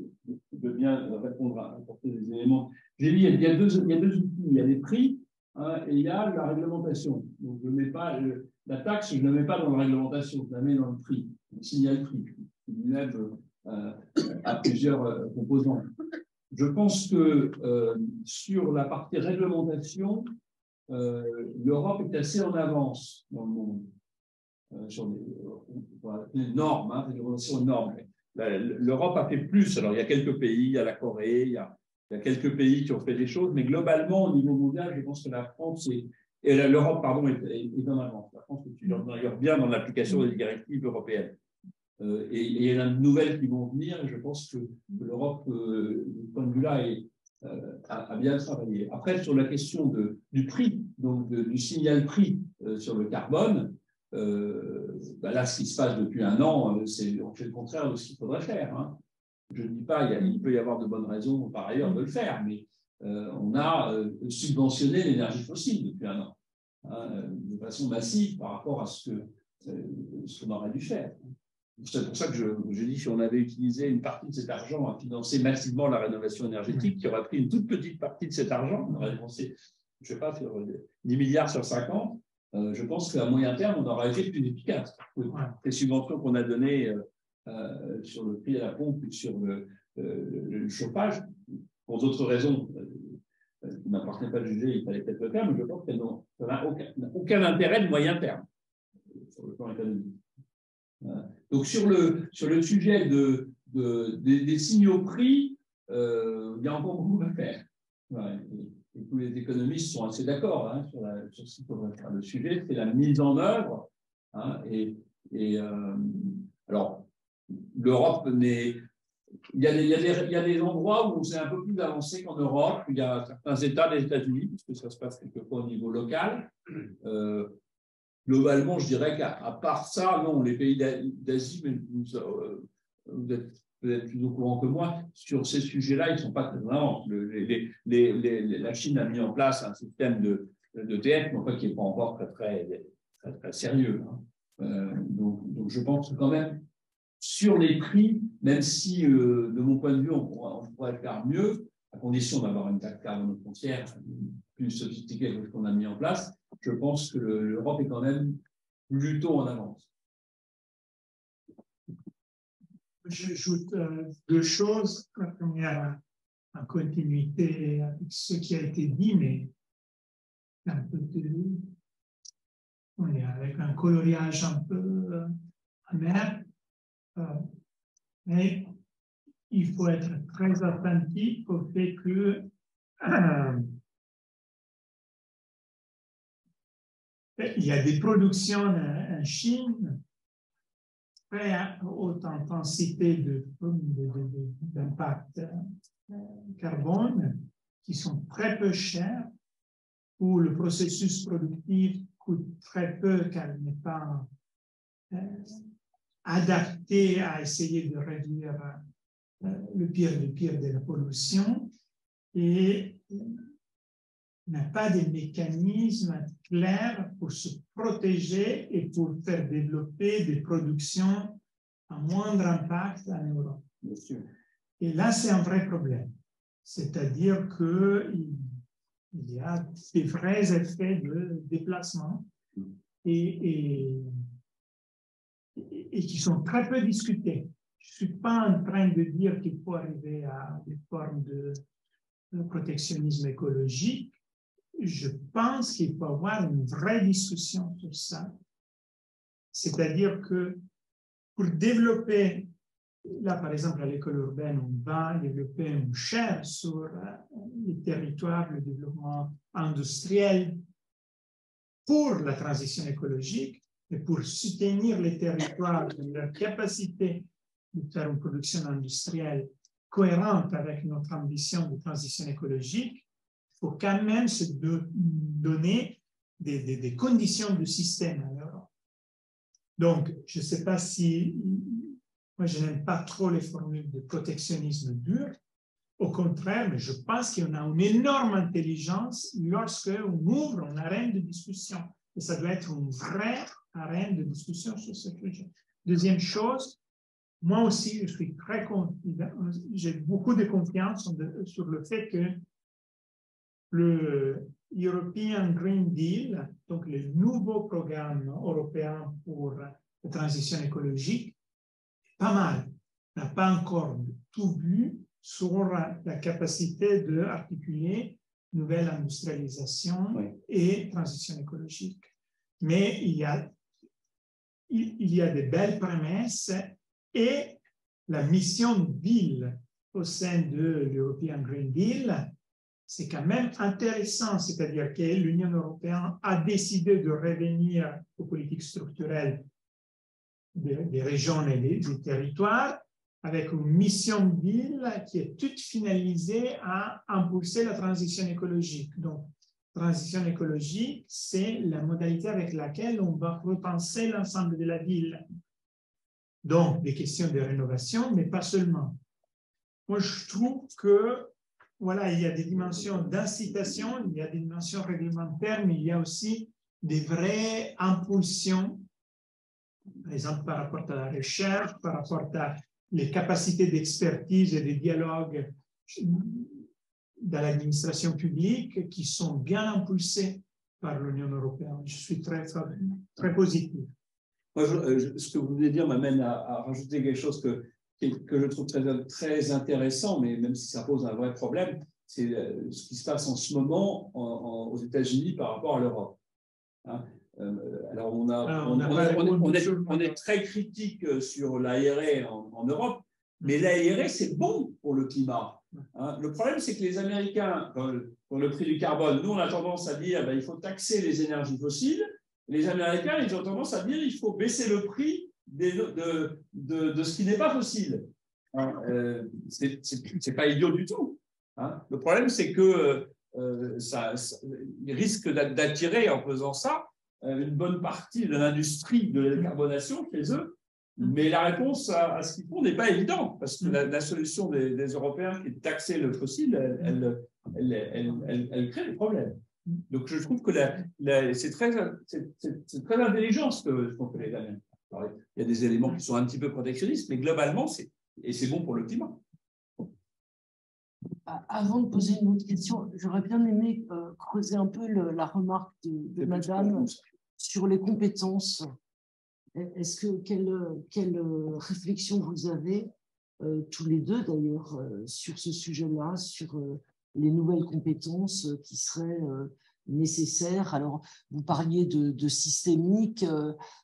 veux bien répondre à apporter des éléments. J'ai dit, il y a deux outils. Il y a les prix et il y a la réglementation. Donc, je mets pas la taxe, je ne la mets pas dans la réglementation, je la mets dans le prix, le signal prix. À plusieurs composants. Je pense que sur la partie réglementation, l'Europe est assez en avance dans le monde sur les normes, réglementation de normes. L'Europe a fait plus. Alors, il y a quelques pays, il y a la Corée, il y a quelques pays qui ont fait des choses, mais globalement, au niveau mondial, je pense que la France et l'Europe, pardon, est en avance. La France est d'ailleurs bien dans l'application des directives européennes. Et il y en a de nouvelles qui vont venir, et je pense que l'Europe, du point de vue-là, a bien travaillé. Après, sur la question du prix, donc du signal prix sur le carbone, là, ce qui se passe depuis un an, on fait le contraire de ce qu'il faudrait faire. Hein. Je ne dis pas, il peut y avoir de bonnes raisons par ailleurs de le faire, mais on a subventionné l'énergie fossile depuis un an, hein, de façon massive par rapport à ce qu'on aurait dû faire. C'est pour ça que je dis, si on avait utilisé une partie de cet argent à financer massivement la rénovation énergétique, qui aurait pris une toute petite partie de cet argent, on aurait dépensé, je ne sais pas, 10 milliards sur 50, je pense qu'à moyen terme, on aurait été plus efficace. Les subventions qu'on a données sur le prix à la pompe ou sur le chauffage, pour d'autres raisons qui ne m'appartenaient pas de juger, il fallait peut-être le faire, mais je pense qu'elles n'ont aucun intérêt de moyen terme sur le plan économique. Donc, sur le sujet des signaux prix, il y a encore beaucoup à faire. Ouais, et tous les économistes sont assez d'accord hein, sur ce qu'il faudrait faire. Le sujet, c'est la mise en œuvre. Hein, et Alors, l'Europe n'est... Il y a des endroits où c'est un peu plus avancé qu'en Europe. Il y a certains États des États-Unis, puisque ça se passe quelquefois au niveau local. Globalement, je dirais qu'à part ça, non, les pays d'Asie, mais vous êtes peut-être plus au courant que moi, sur ces sujets-là, ils ne sont pas très avancés. La Chine a mis en place un système d'ETF, mais qui n'est pas encore très sérieux. Donc, je pense que quand même, sur les prix, même si, de mon point de vue, on pourrait faire mieux, à condition d'avoir une taxe carbone aux frontières plus sophistiquée que ce qu'on a mis en place, je pense que l'Europe est quand même plutôt en avance. J'ajoute deux choses. La première, en continuité avec ce qui a été dit, mais un peu on est avec un coloriage un peu amer. Mais il faut être très attentif au fait que il y a des productions en Chine très haute intensité d'impact carbone qui sont très peu chères, où le processus productif coûte très peu car il n'est pas adapté à essayer de réduire le pire de la pollution et n'a pas de mécanismes clairs pour se protéger et pour faire développer des productions à moindre impact en Europe. Bien sûr. Et là, c'est un vrai problème. C'est-à-dire qu'il y a des vrais effets de déplacement et qui sont très peu discutés. Je ne suis pas en train de dire qu'il faut arriver à des formes de protectionnisme écologique. Je pense qu'il faut avoir une vraie discussion sur ça. C'est-à-dire que pour développer, là par exemple à l'école urbaine, on va développer une chaire sur les territoires, le développement industriel pour la transition écologique et pour soutenir les territoires dans leur capacité de faire une production industrielle cohérente avec notre ambition de transition écologique. Il faut quand même se donner des conditions de système en Europe. Donc, je ne sais pas si... Moi, je n'aime pas trop les formules de protectionnisme dur. Au contraire, mais je pense qu'on a une énorme intelligence lorsqu'on ouvre une arène de discussion. Et ça doit être une vraie arène de discussion sur ce sujet. Deuxième chose, moi aussi, je suis très confident, j'ai beaucoup de confiance sur le fait que le European Green Deal, donc le nouveau programme européen pour la transition écologique, est pas mal. On n'a pas encore tout vu sur la capacité d'articuler nouvelle industrialisation et transition écologique. Mais il y a des belles promesses et la mission ville au sein de l'European Green Deal, c'est quand même intéressant, c'est-à-dire que l'Union européenne a décidé de revenir aux politiques structurelles des régions et des territoires avec une mission ville qui est toute finalisée à impulser la transition écologique. Donc, transition écologique, c'est la modalité avec laquelle on va repenser l'ensemble de la ville. Donc, des questions de rénovation, mais pas seulement. Moi, je trouve que, voilà, il y a des dimensions d'incitation, il y a des dimensions réglementaires, mais il y a aussi des vraies impulsions, par exemple par rapport à la recherche, par rapport à les capacités d'expertise et de dialogue dans l'administration publique qui sont bien impulsées par l'Union européenne. Je suis très, très positif. Moi, ce que vous venez de dire m'amène à rajouter quelque chose que je trouve très intéressant, mais même si ça pose un vrai problème, c'est ce qui se passe en ce moment aux États-Unis par rapport à l'Europe. Hein? Alors, on est très critique sur l'ARE en Europe, mais l'ARE, c'est bon pour le climat. Hein? Le problème, c'est que les Américains, pour le prix du carbone, nous, on a tendance à dire qu'il faut taxer les énergies fossiles. Les Américains, ils ont tendance à dire qu'il faut baisser le prix de ce qui n'est pas fossile. C'est pas idiot du tout. Hein. Le problème, c'est que il risque d'attirer, en faisant ça, une bonne partie de l'industrie de la décarbonation chez eux. Mais la réponse à ce qu'ils font n'est pas évidente, parce que la solution des Européens, qui est de taxer le fossile, elle crée des problèmes. Donc, je trouve que c'est très intelligent ce qu'on fait les Italiens. Alors, il y a des éléments qui sont un petit peu protectionnistes, mais globalement, c'est bon pour le climat. Avant de poser une autre question, j'aurais bien aimé creuser un peu la remarque de Madame sur les compétences. Est-ce que quelle réflexion vous avez, tous les deux d'ailleurs, sur ce sujet-là, sur les nouvelles compétences qui seraient nécessaires? Alors, vous parliez de systémique.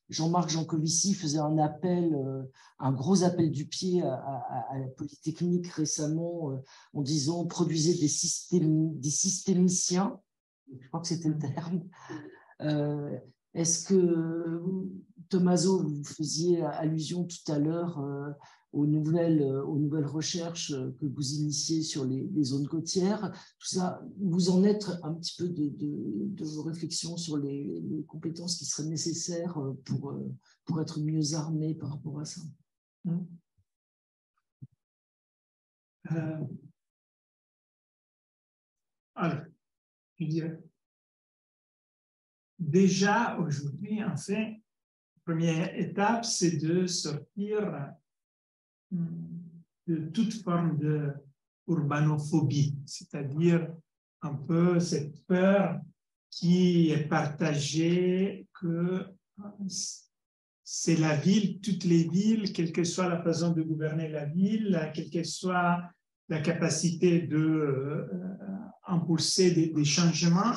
Jean-Marc Jancovici faisait un gros appel du pied à la Polytechnique récemment en disant « produisez des systémiciens ». Je crois que c'était le terme. Est-ce que, Tommaso, vous faisiez allusion tout à l'heure aux nouvelles recherches que vous initiez sur les zones côtières, tout ça, vous en êtes un petit peu de vos réflexions sur les compétences qui seraient nécessaires pour être mieux armés par rapport à ça? Alors, je dirais, déjà aujourd'hui, en fait, la première étape, c'est de sortir de toute forme d'urbanophobie, c'est-à-dire un peu cette peur qui est partagée que c'est la ville, toutes les villes, quelle que soit la façon de gouverner la ville, quelle que soit la capacité d'impulser des changements,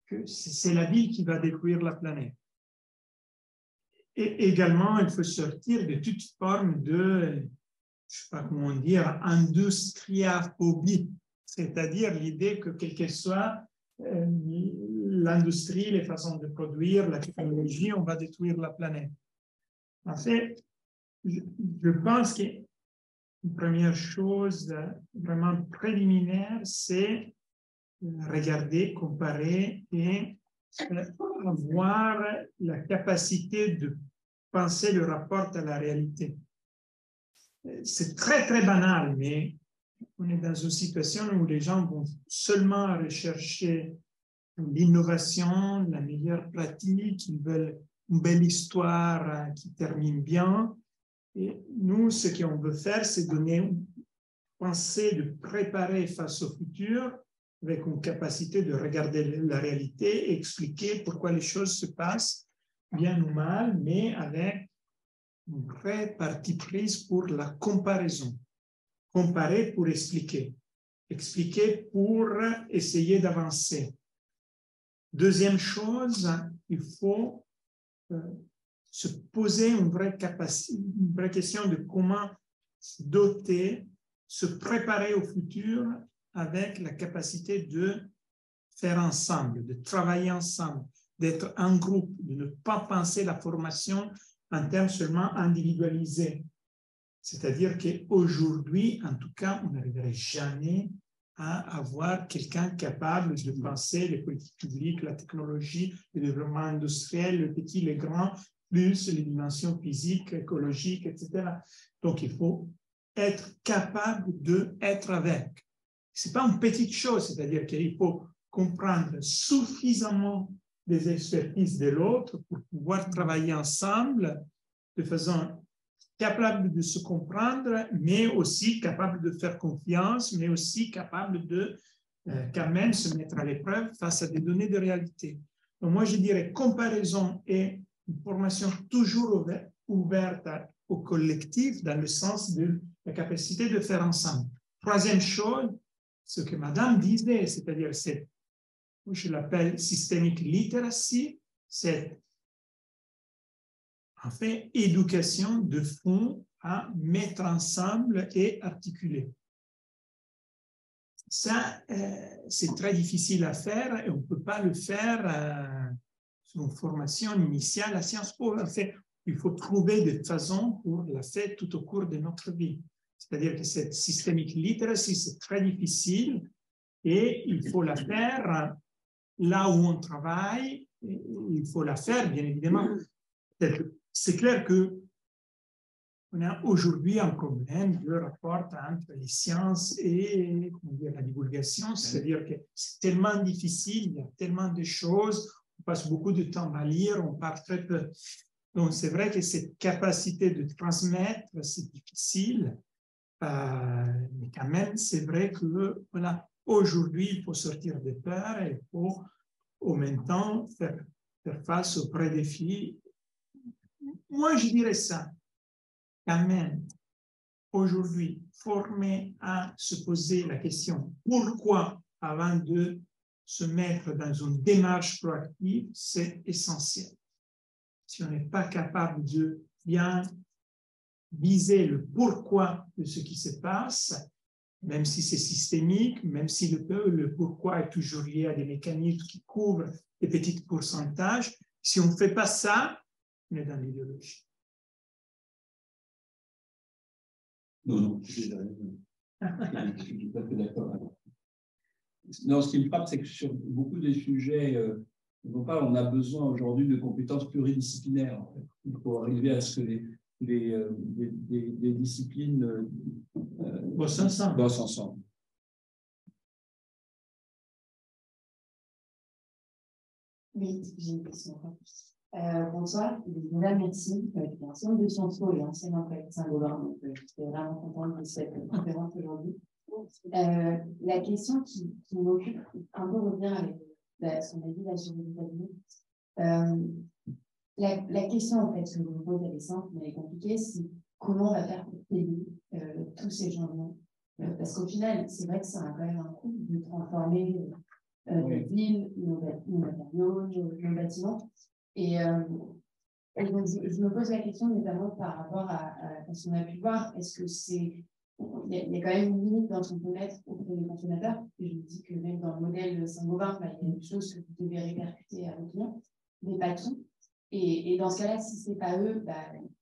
que c'est la ville qui va détruire la planète. Et également, il faut sortir de toute forme de, je ne sais pas comment dire, industriaphobie, c'est-à-dire l'idée que quelle que soit l'industrie, les façons de produire, la technologie, on va détruire la planète. En fait, je pense qu'une première chose vraiment préliminaire, c'est regarder, comparer et avoir la capacité de penser le rapport à la réalité. C'est très, très banal, mais on est dans une situation où les gens vont seulement rechercher l'innovation, la meilleure pratique, ils veulent une belle histoire qui termine bien. Et nous, ce qu'on veut faire, c'est penser de préparer face au futur avec une capacité de regarder la réalité et expliquer pourquoi les choses se passent bien ou mal, mais avec une vraie partie prise pour la comparaison. Comparer pour expliquer. Expliquer pour essayer d'avancer. Deuxième chose, il faut se poser une vraie question de comment se doter, se préparer au futur avec la capacité de faire ensemble, de travailler ensemble, d'être un groupe, de ne pas penser la formation en termes seulement individualisés. C'est-à-dire qu'aujourd'hui, en tout cas, on n'arriverait jamais à avoir quelqu'un capable de penser les politiques publiques, la technologie, le développement industriel, le petit, le grand, plus les dimensions physiques, écologiques, etc. Donc, il faut être capable d'être avec. Ce n'est pas une petite chose, c'est-à-dire qu'il faut comprendre suffisamment des expertises de l'autre pour pouvoir travailler ensemble de façon capable de se comprendre, mais aussi capable de faire confiance, mais aussi capable de quand même se mettre à l'épreuve face à des données de réalité. Donc moi, je dirais comparaison et une formation toujours ouverte au collectif dans le sens de la capacité de faire ensemble. Troisième chose, ce que Madame disait, c'est-à-dire je l'appelle systemic literacy, c'est en fait éducation de fond à mettre ensemble et articuler. Ça, c'est très difficile à faire et on ne peut pas le faire sur une formation initiale à Sciences Po. En fait, il faut trouver des façons pour la faire tout au cours de notre vie. C'est-à-dire que cette systemic literacy, c'est très difficile et il faut la faire là où on travaille. Il faut la faire, bien évidemment. C'est clair qu'on a aujourd'hui un problème de rapport entre les sciences et la divulgation. C'est-à-dire que c'est tellement difficile, il y a tellement de choses, on passe beaucoup de temps à lire, on parle très peu. Donc, c'est vrai que cette capacité de transmettre, c'est difficile. Mais quand même, c'est vrai que voilà, aujourd'hui, il faut sortir de peur et il faut en même temps faire face aux vrais défis. Moi, je dirais ça. Quand même, aujourd'hui, former à se poser la question pourquoi avant de se mettre dans une démarche proactive, c'est essentiel. Si on n'est pas capable de bien viser le pourquoi de ce qui se passe, même si c'est systémique, même si le pourquoi est toujours lié à des mécanismes qui couvrent des petits pourcentages, si on ne fait pas ça, on est dans l'idéologie. Non, je suis tout à fait d'accord. Non, ce qui me frappe, c'est que sur beaucoup des sujets dont on parle, on a besoin aujourd'hui de compétences pluridisciplinaires. En fait. Il faut arriver à ce que des disciplines bossent ensemble. Oui, j'ai une question. Bonsoir, merci. Ensemble de Sciences Po et anciennement près Saint-Gobain, donc j'étais vraiment contente de cette conférence aujourd'hui. La question qui m'occupe, un peu revenir avec ce qu'on a dit là sur les États-Unis. La question en fait que je me pose, elle est simple, mais elle est compliquée, c'est comment on va faire pour payer tous ces changements. Parce qu'au final, c'est vrai que ça a quand même un coût de transformer nos villes, nos matériaux, nos bâtiments. Et donc, je me pose la question notamment par rapport à ce qu'on a pu voir. Est-ce que c'est... Il y a quand même une limite dans ce qu'on peut mettre auprès des consommateurs. Et je me dis que même dans le modèle Saint-Gobain, il y a des choses que vous devez répercuter à vos clients, mais pas tout. Et dans ce cas-là, si ce n'est pas eux,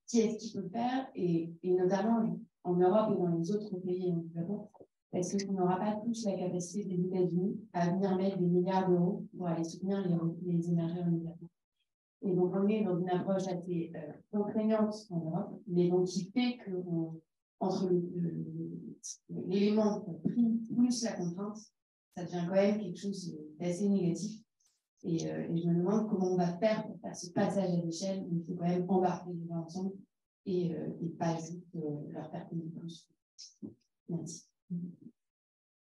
qui est-ce qui peut le faire et notamment en Europe et dans les autres pays en développement, est-ce qu'on n'aura pas tous la capacité des États-Unis à venir mettre des milliards d'euros pour aller soutenir les énergies renouvelables? Et donc, on est dans une approche assez contraignante en Europe, mais donc qui fait que entre l'élément prix plus la contrainte, ça devient quand même quelque chose d'assez négatif. Et je me demande comment on va faire pour faire ce passage à l'échelle où il faut quand même embarquer les gens ensemble et pas juste leur faire payer plus. Merci.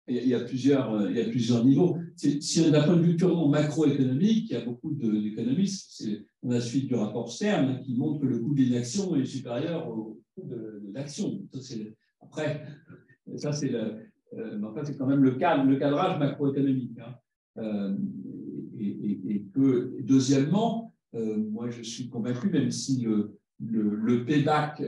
Il y a plusieurs niveaux. Si d'un point de vue purement macroéconomique, il y a beaucoup d'économistes. On a suite du rapport Stern qui montre que le coût d'une action est supérieur au coût de l'action. Après, ça c'est quand même le cadrage macroéconomique. Hein. Et que, deuxièmement, moi je suis convaincu, même si le payback,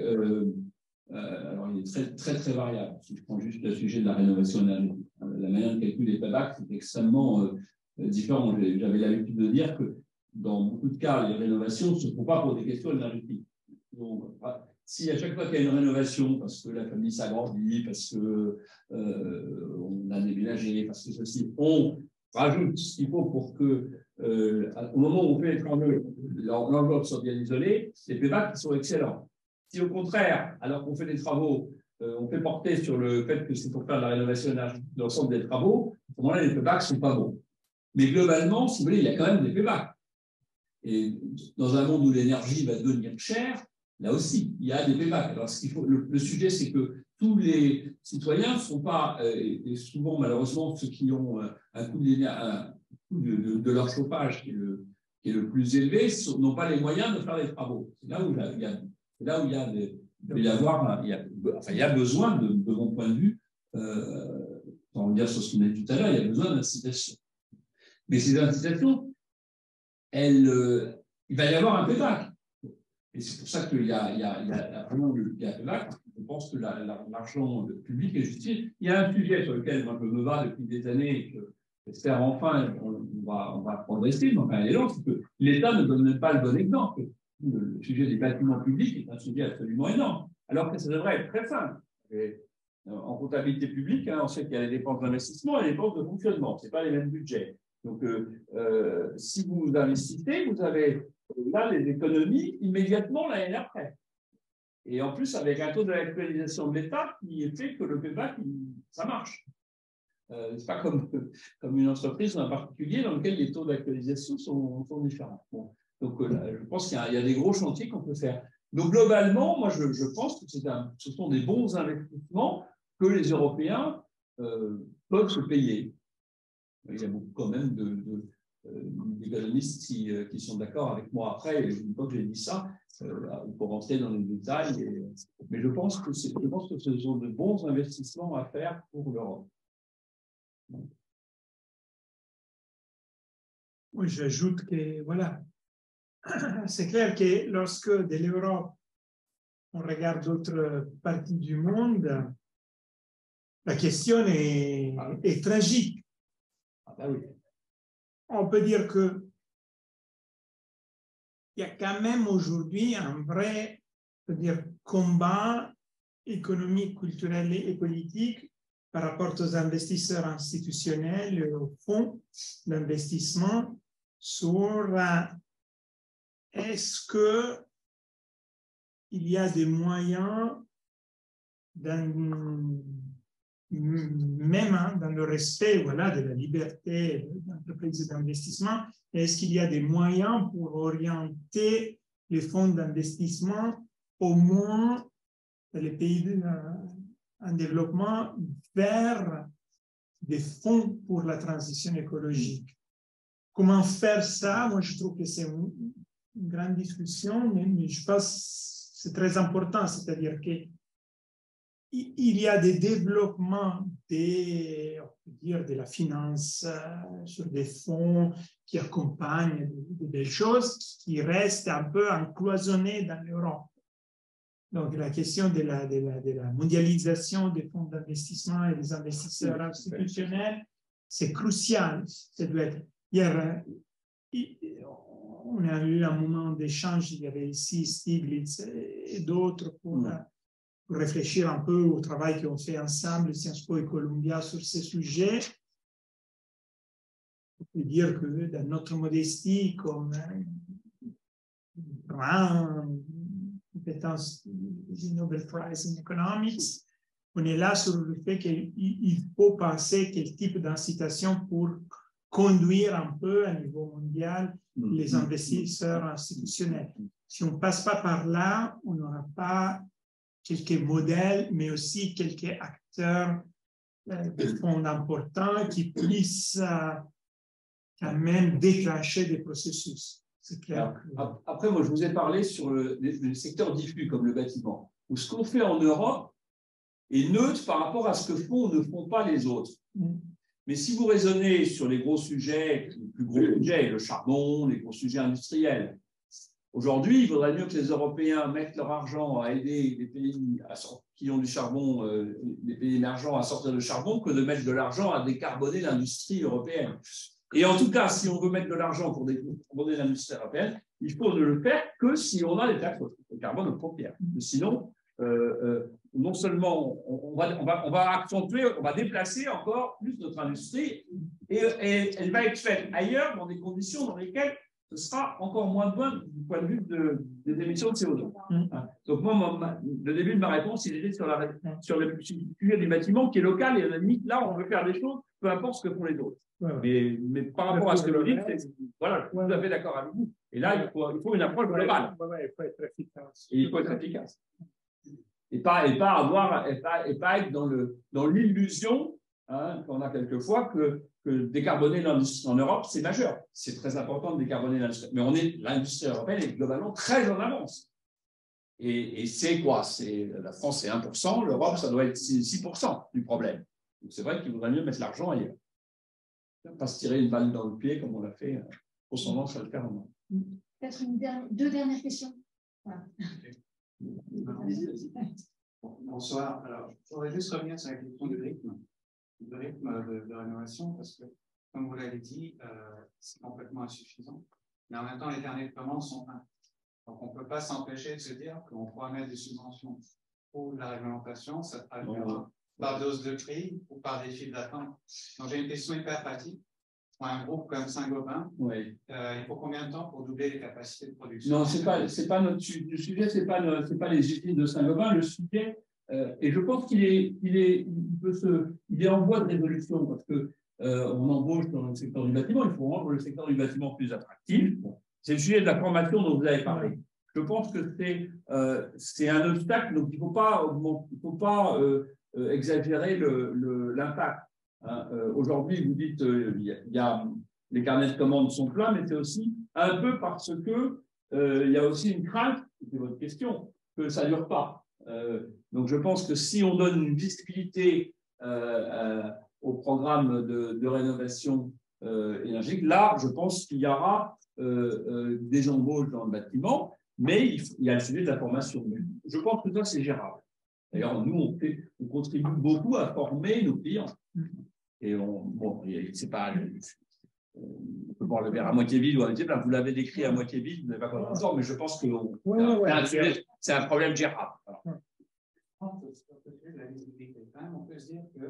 alors il est très, très, très variable. Si je prends juste le sujet de la rénovation énergétique, la manière de calculer les paybacks, c'est extrêmement différent. J'avais l'habitude de dire que dans beaucoup de cas, les rénovations ne se font pas pour des questions énergétiques. Donc, si à chaque fois qu'il y a une rénovation, parce que la famille s'agrandit, parce qu'on a déménagé, parce que ceci, on rajoute ce qu'il faut pour que, au moment où on fait les travaux, l'enveloppe soit bien isolée, les paybacks sont excellents. Si au contraire, alors qu'on fait des travaux, on fait porter sur le fait que c'est pour faire de la rénovation énergétique de l'ensemble des travaux, à ce moment-là, les paybacks ne sont pas bons. Mais globalement, si vous voulez, il y a quand même des paybacks. Et dans un monde où l'énergie va devenir chère, là aussi, il y a des paybacks. Alors, le sujet, c'est que tous les citoyens ne sont pas, et souvent, malheureusement, ceux qui ont un coût de leur chauffage qui est le plus élevé, n'ont pas les moyens de faire les travaux. C'est là où il y a besoin, de mon point de vue, sans revenir sur ce qu'on a dit tout à l'heure, il y a besoin d'incitation. Mais ces incitations, il va y avoir un payback. Et c'est pour ça qu'il y a vraiment un payback. Je pense que l'argent public est justifié. Il y a un sujet sur lequel moi, je me bats depuis des années et que j'espère enfin on va progresser, mais enfin, c'est que l'État ne donne même pas le bon exemple. le sujet des bâtiments publics est un sujet absolument énorme, alors que ça devrait être très simple. Et, en comptabilité publique, on sait qu'il y a les dépenses d'investissement et les dépenses de fonctionnement. Ce n'est pas les mêmes budgets. Donc, si vous investissez, vous avez là les économies immédiatement l'année d'après. Et en plus, avec un taux de l'actualisation de l'État qui fait que le payback, ça marche. Ce n'est pas comme une entreprise ou un particulier dans lequel les taux d'actualisation sont différents. Bon. Donc, je pense qu'il y a des gros chantiers qu'on peut faire. Donc, globalement, moi, je pense que ce sont des bons investissements que les Européens peuvent se payer. Il y a beaucoup quand même d'économistes qui sont d'accord avec moi après, une fois que j'ai dit ça, pour rentrer dans les détails. Mais je pense que ce sont de bons investissements à faire pour l'Europe. Oui, j'ajoute que, voilà, c'est clair que lorsque de l'Europe, on regarde d'autres parties du monde, la question est tragique. Ah ben oui. On peut dire que il y a quand même aujourd'hui un vrai, combat économique, culturel et politique par rapport aux investisseurs institutionnels et aux fonds d'investissement sur est-ce qu'il y a des moyens même dans le respect de la liberté d'entreprise et d'investissement, est-ce qu'il y a des moyens pour orienter les fonds d'investissement au moins dans les pays en développement vers des fonds pour la transition écologique? Comment faire ça? Moi, je trouve que c'est une grande discussion, mais je pense que c'est très important, c'est-à-dire que il y a des développements de la finance sur des fonds qui accompagnent de belles choses qui restent un peu encloisonnées dans l'Europe. Donc, la question de la mondialisation des fonds d'investissement et des investisseurs institutionnels, c'est crucial. Ça doit être. Hier, on a eu un moment d'échange, il y avait ici Stiglitz et d'autres pour réfléchir un peu au travail qu'on fait ensemble, Sciences Po et Columbia, sur ces sujets. On peut dire que dans notre modestie, comme compétence du Nobel Prize in Economics, on est là sur le fait qu'il faut penser quel type d'incitation pour conduire un peu à niveau mondial les investisseurs institutionnels. Si on ne passe pas par là, on n'aura pas quelques modèles, mais aussi quelques acteurs de fonds importants qui puissent quand même déclencher des processus. C'est clair. Après, moi, je vous ai parlé sur le secteur diffus, comme le bâtiment, où ce qu'on fait en Europe est neutre par rapport à ce que font ou ne font pas les autres. Mais si vous raisonnez sur les gros sujets, les plus gros sujets, le charbon, les gros sujets industriels, aujourd'hui, il vaudrait mieux que les Européens mettent leur argent à aider les pays qui ont du charbon, les pays émergents à sortir de charbon, que de mettre de l'argent à décarboner l'industrie européenne. Et en tout cas, si on veut mettre de l'argent pour décarboner l'industrie européenne, il faut ne le faire que si on a des taxes au carbone aux frontières. Sinon, non seulement on va accentuer, on va déplacer encore plus notre industrie et elle va être faite ailleurs dans des conditions dans lesquelles ce sera encore moins bon du point de vue des émissions de CO2. Donc moi, le début de ma réponse, il était sur le sujet du bâtiment qui est local et à la limite, là, on veut faire des choses, peu importe ce que font les autres. Mais par rapport à ce que vous dites, voilà, je suis tout à fait d'accord avec vous. Et là, il faut une approche globale. Il faut être efficace. Et il faut être efficace. Et pas être dans l'illusion qu'on a quelquefois que décarboner l'industrie en Europe, c'est majeur. C'est très important de décarboner l'industrie. Mais l'industrie européenne est globalement très en avance. Et c'est quoi? La France, c'est 1%, l'Europe, ça doit être 6% du problème. Donc c'est vrai qu'il vaudrait mieux mettre l'argent ailleurs. Pas se tirer une balle dans le pied comme on l'a fait, pour tendance à le faire maintenant. Peut-être deux dernières questions. Voilà. Bonsoir. Alors, je voudrais juste revenir sur la question du rythme de rénovation, parce que, comme vous l'avez dit, c'est complètement insuffisant. Mais en même temps, les derniers déploiements sont Donc, on ne peut pas s'empêcher de se dire qu'on pourra mettre des subventions ou de la réglementation, ça se traduira par dose de prix ou par des files d'attente. Donc, j'ai une question hyper pratique. Pour un groupe comme Saint-Gobain, il faut combien de temps pour doubler les capacités de production? Non, c'est pas notre le sujet, c'est pas les usines de Saint-Gobain. Le sujet, et je pense qu'il est en voie de révolution parce que on embauche dans le secteur du bâtiment. Il faut rendre le secteur du bâtiment plus attractif. Bon, c'est le sujet de la formation dont vous avez parlé. Je pense que c'est un obstacle, donc il ne faut pas exagérer l'impact. Aujourd'hui, vous dites les carnets de commandes sont pleins, mais c'est aussi un peu parce que il y a aussi une crainte, c'est votre question, que ça ne dure pas. Donc je pense que si on donne une visibilité au programme de rénovation énergétique, là, je pense qu'il y aura des embauches dans le bâtiment, mais il y a le sujet de la formation. Je pense que ça, c'est gérable. D'ailleurs, nous, on contribue beaucoup à former nos clients. Et c'est pas, on peut voir le verre à moitié vide ou à moitié plein. Vous l'avez décrit à moitié vide, vous n'avez pas compris encore, mais je pense que c'est un problème gérable. On peut se dire que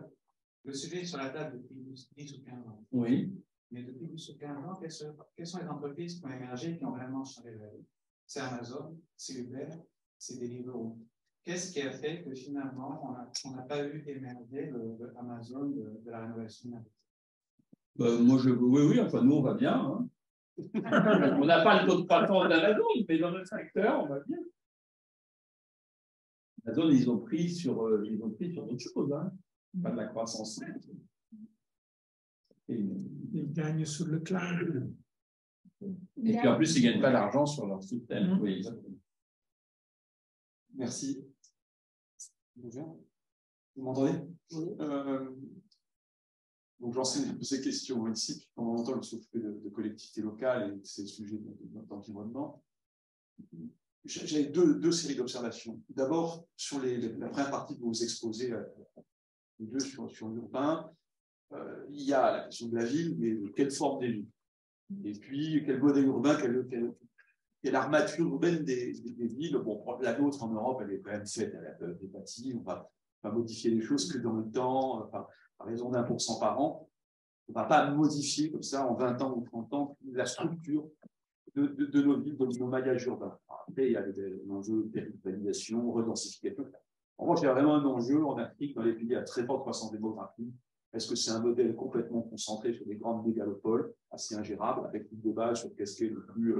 le sujet est sur la table depuis 10 ou 15 ans. Oui. Mais depuis 10 ou 15 ans, quelles sont les entreprises qui ont émergé, qui ont vraiment changé la vie? C'est Amazon, c'est Uber, c'est Deliveroo. Qu'est-ce qui a fait que finalement, on n'a pas vu émerger Amazon de la rénovation énergétique? Oui, enfin, nous, on va bien. Hein. On n'a pas le taux de croissance d'Amazon, mais dans notre secteur, on va bien. Amazon, ils ont pris sur d'autres choses, hein. Pas de la croissance. Ils gagnent sur le cloud. Et puis en plus, ils ne gagnent pas d'argent sur leur système. Oui, exactement. Merci. Vous m'entendez? Oui. Donc, j'enseigne un peu ces questions ici, puis pendant longtemps, je me suis occupé de collectivités locales et de ces sujets d'environnement. J'avais deux séries d'observations. D'abord, sur la première partie de vos exposés, les deux sur l'urbain, il y a la question de la ville, mais de quelle forme des villes. Et puis, quel modèle urbain, quelle armature urbaine des villes. Bon, la nôtre en Europe, elle est quand même faite, elle est bâtie, on va modifier les choses que dans le temps, à raison d'1% par an. On ne va pas modifier comme ça en 20 ans ou 30 ans la structure de nos villes, de nos maillages urbains. Après, il y a l'enjeu de périphérialisation, redensification. En revanche, il y a vraiment un enjeu en Afrique, dans les pays à très forte croissance démographique. Est-ce que c'est un modèle complètement concentré sur des grandes mégalopoles, assez ingérables, avec une débat sur qu'est-ce qui est le plus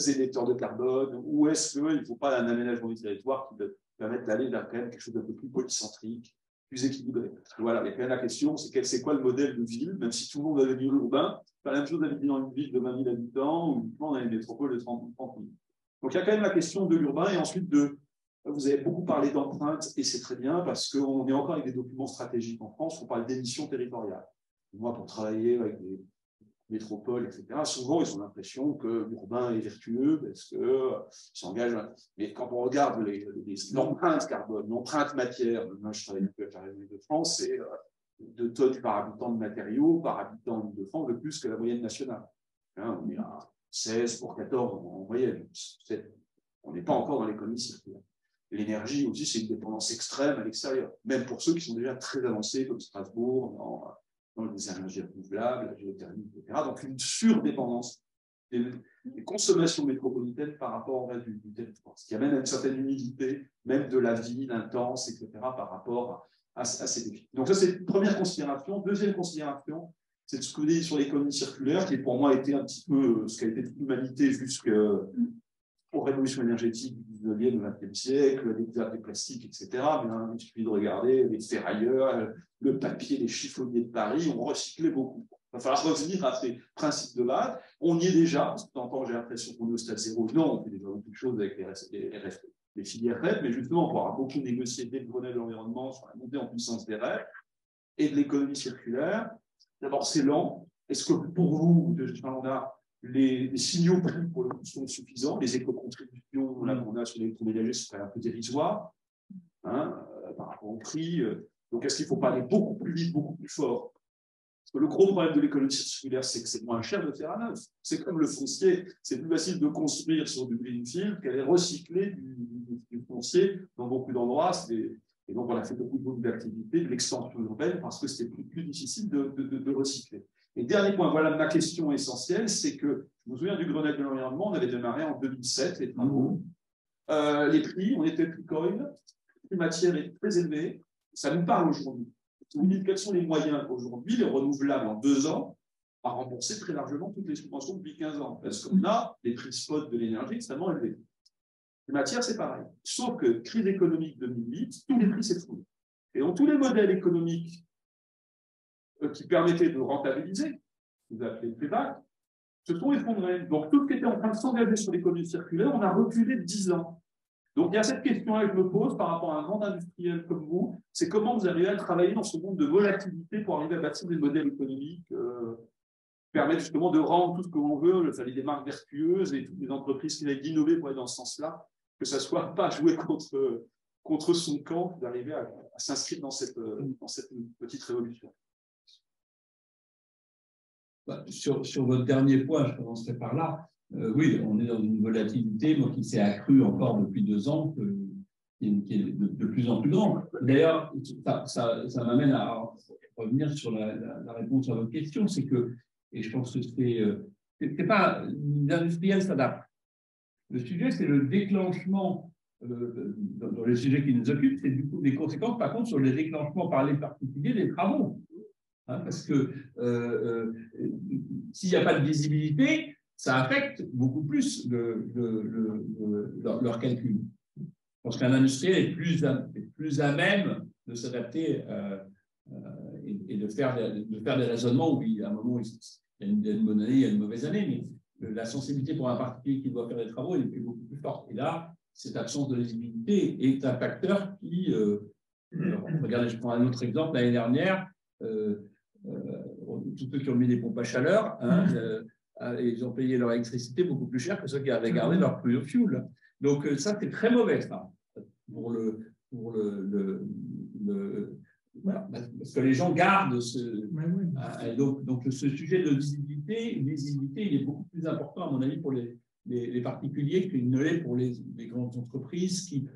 émetteur de carbone, ou est-ce qu'il ne faut pas un aménagement du territoire qui peut permettre d'aller vers quand même quelque chose d'un peu plus polycentrique, plus équilibré. Voilà, et puis la question, c'est quoi le modèle de ville, même si tout le monde a des urbain, c'est pas la même chose d'habiter dans une ville de 20 000 habitants ou uniquement dans une métropole de 30 000. Donc il y a quand même la question de l'urbain et ensuite vous avez beaucoup parlé d'empreintes et c'est très bien parce qu'on est encore avec des documents stratégiques en France, on parle d'émissions territoriales. Moi, pour travailler avec des métropoles, etc., souvent ils ont l'impression que l'urbain est vertueux parce qu'ils s'engagent. Mais quand on regarde l'empreinte carbone, l'empreinte matière, moi je travaille avec la région de France, c'est 2 tonnes par habitant de matériaux, par habitant de France, de plus que la moyenne nationale. Hein, on est à 16 pour 14 en moyenne. On n'est pas encore dans l'économie circulaire. L'énergie aussi, c'est une dépendance extrême à l'extérieur, même pour ceux qui sont déjà très avancés, comme Strasbourg, dans les énergies renouvelables, la géothermie, etc. Donc, une surdépendance des consommations métropolitaines par rapport au reste du territoire. Ce qui amène à une certaine humilité, même de la ville intense, etc., par rapport à ces défis. Donc, ça, c'est une première considération. Deuxième considération, c'est ce que vous dites sur l'économie circulaire, qui pour moi a été un petit peu ce qu'a été toute l'humanité jusqu'aux révolutions énergétiques du 19e, du 20e siècle, la découverte des plastiques, etc. Mais il suffit de regarder les ferrailleurs, le papier, les chiffonniers de Paris, on recyclait beaucoup. Il va falloir revenir à ces principes de base. On y est déjà, parce que encore j'ai l'impression qu'on est au stade zéro. Non, on fait déjà beaucoup de choses avec les filières REP, mais justement, on pourra beaucoup négocier dès le Grenelle de l'environnement sur la montée en puissance des REP et de l'économie circulaire. D'abord, c'est lent. Est-ce que pour vous, on a les signaux pris pour le coup sont suffisants, les éco-contributions qu'on a sur l'électroménager sont un peu dérisoires par rapport au prix. Donc, est-ce qu'il ne faut pas aller beaucoup plus vite, beaucoup plus fort? Le gros problème de l'économie circulaire, c'est que c'est moins cher de faire à neuf. C'est comme le foncier, c'est plus facile de construire sur du greenfield qu'aller recycler du foncier dans beaucoup d'endroits. Et donc, on a fait beaucoup d'activités, de l'extension urbaine, parce que c'était plus difficile de recycler. Et dernier point, voilà ma question essentielle, c'est que, je me souviens du Grenelle de l'environnement, on avait démarré en 2007, les travaux. Les prix, on était Bitcoin, les matières étaient très élevées, ça nous parle aujourd'hui. Quels sont les moyens aujourd'hui, les renouvelables en 2 ans, à rembourser très largement toutes les subventions depuis 15 ans, parce qu'on a des prix spot de l'énergie extrêmement élevés. Les matières, c'est pareil. Sauf que crise économique 2008, tous les prix s'effondrent. Et dans tous les modèles économiques qui permettaient de rentabiliser, vous appelez le payback, se sont effondrés. Donc, tout ce qui était en train de s'engager sur l'économie circulaire, on a reculé de 10 ans. Donc, il y a cette question-là que je me pose par rapport à un monde industriel comme vous, c'est comment vous arrivez à travailler dans ce monde de volatilité pour arriver à bâtir des modèles économiques qui permettent justement de rendre tout ce que l'on veut, des marques vertueuses et toutes les entreprises qui essayent d'innover pour aller dans ce sens-là, que ça ne soit pas jouer contre son camp, d'arriver à s'inscrire dans cette petite révolution. Sur votre dernier point, je commencerai par là. Oui, on est dans une volatilité qui s'est accrue encore depuis 2 ans, qui est de plus en plus grande. D'ailleurs, ça m'amène à revenir sur la réponse à votre question, c'est que, et je pense que c'est pas l'industriel s'adapte. Le sujet, c'est le déclenchement, dans les sujets qui nous occupent, c'est du coup des conséquences, par contre, sur le déclenchement par les particuliers des travaux. Parce que s'il n'y a pas de visibilité, ça affecte beaucoup plus leur calcul. Je pense qu'un industriel est plus à même de s'adapter et de faire des raisonnements où, à un moment, il y a une bonne année, il y a une mauvaise année, mais la sensibilité pour un particulier qui doit faire des travaux est beaucoup plus forte. Et là, cette absence de visibilité est un facteur qui… regardez, je prends un autre exemple. L'année dernière, tous ceux qui ont mis des pompes à chaleur, ils ont payé leur électricité beaucoup plus cher que ceux qui avaient gardé leur fuel. Donc ça, c'est très mauvais, ça, voilà, parce que les gens gardent donc ce sujet de visibilité, il est beaucoup plus important, à mon avis, pour les particuliers qu'il ne l'est pour les grandes entreprises qui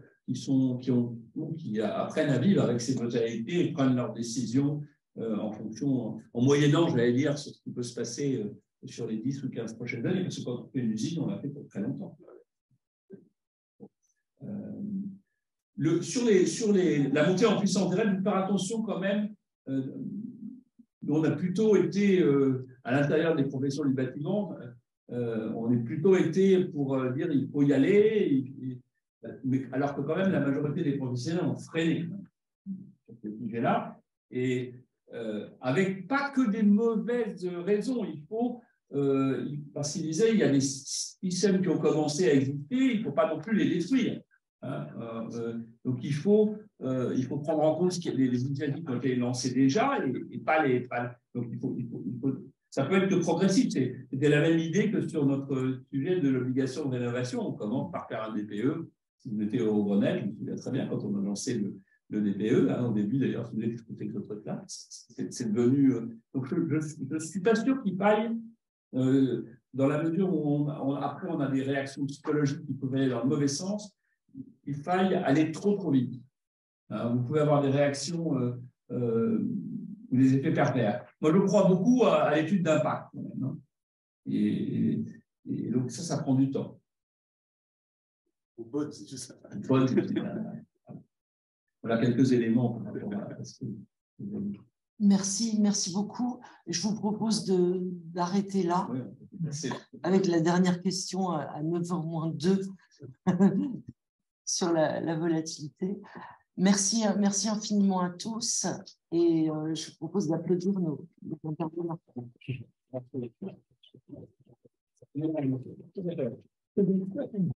apprennent à vivre avec ces modalités et prennent leurs décisions en moyennant, j'allais dire, sur ce qui peut se passer sur les 10 ou 15 prochaines années, parce que quand on fait une usine, on l'a fait pour très longtemps. Sur la montée en puissance des règles, il faut faire attention quand même. On a plutôt été, à l'intérieur des professions du bâtiment, on est plutôt été pour dire il faut y aller, alors que quand même la majorité des professionnels ont freiné sur ce sujet-là. Et avec pas que des mauvaises raisons, il faut, parce qu'il disait, il y a des systèmes qui ont commencé à exister, il ne faut pas non plus les détruire. Donc il faut prendre en compte les initiatives qui ont été lancées déjà et pas les. Donc ça peut être que progressif. C'était la même idée que sur notre sujet de l'obligation de rénovation. On commence par faire un DPE. Si vous étiez au Grenelle, je me souviens très bien quand on a lancé le DPE, au début d'ailleurs, si vous avez écouté ce truc-là, c'est devenu. Donc je ne suis pas sûr qu'il faille, dans la mesure où après on a des réactions psychologiques qui peuvent aller dans le mauvais sens, il faille aller trop vite. Vous pouvez avoir des réactions ou des effets pervers. Moi, je crois beaucoup à l'étude d'impact, quand même. Et donc, ça prend du temps. C'est juste ça. Voilà quelques éléments. Merci beaucoup. Je vous propose d'arrêter là, avec la dernière question à 9h-2 sur la volatilité. Merci infiniment à tous et je vous propose d'applaudir nos intervenants.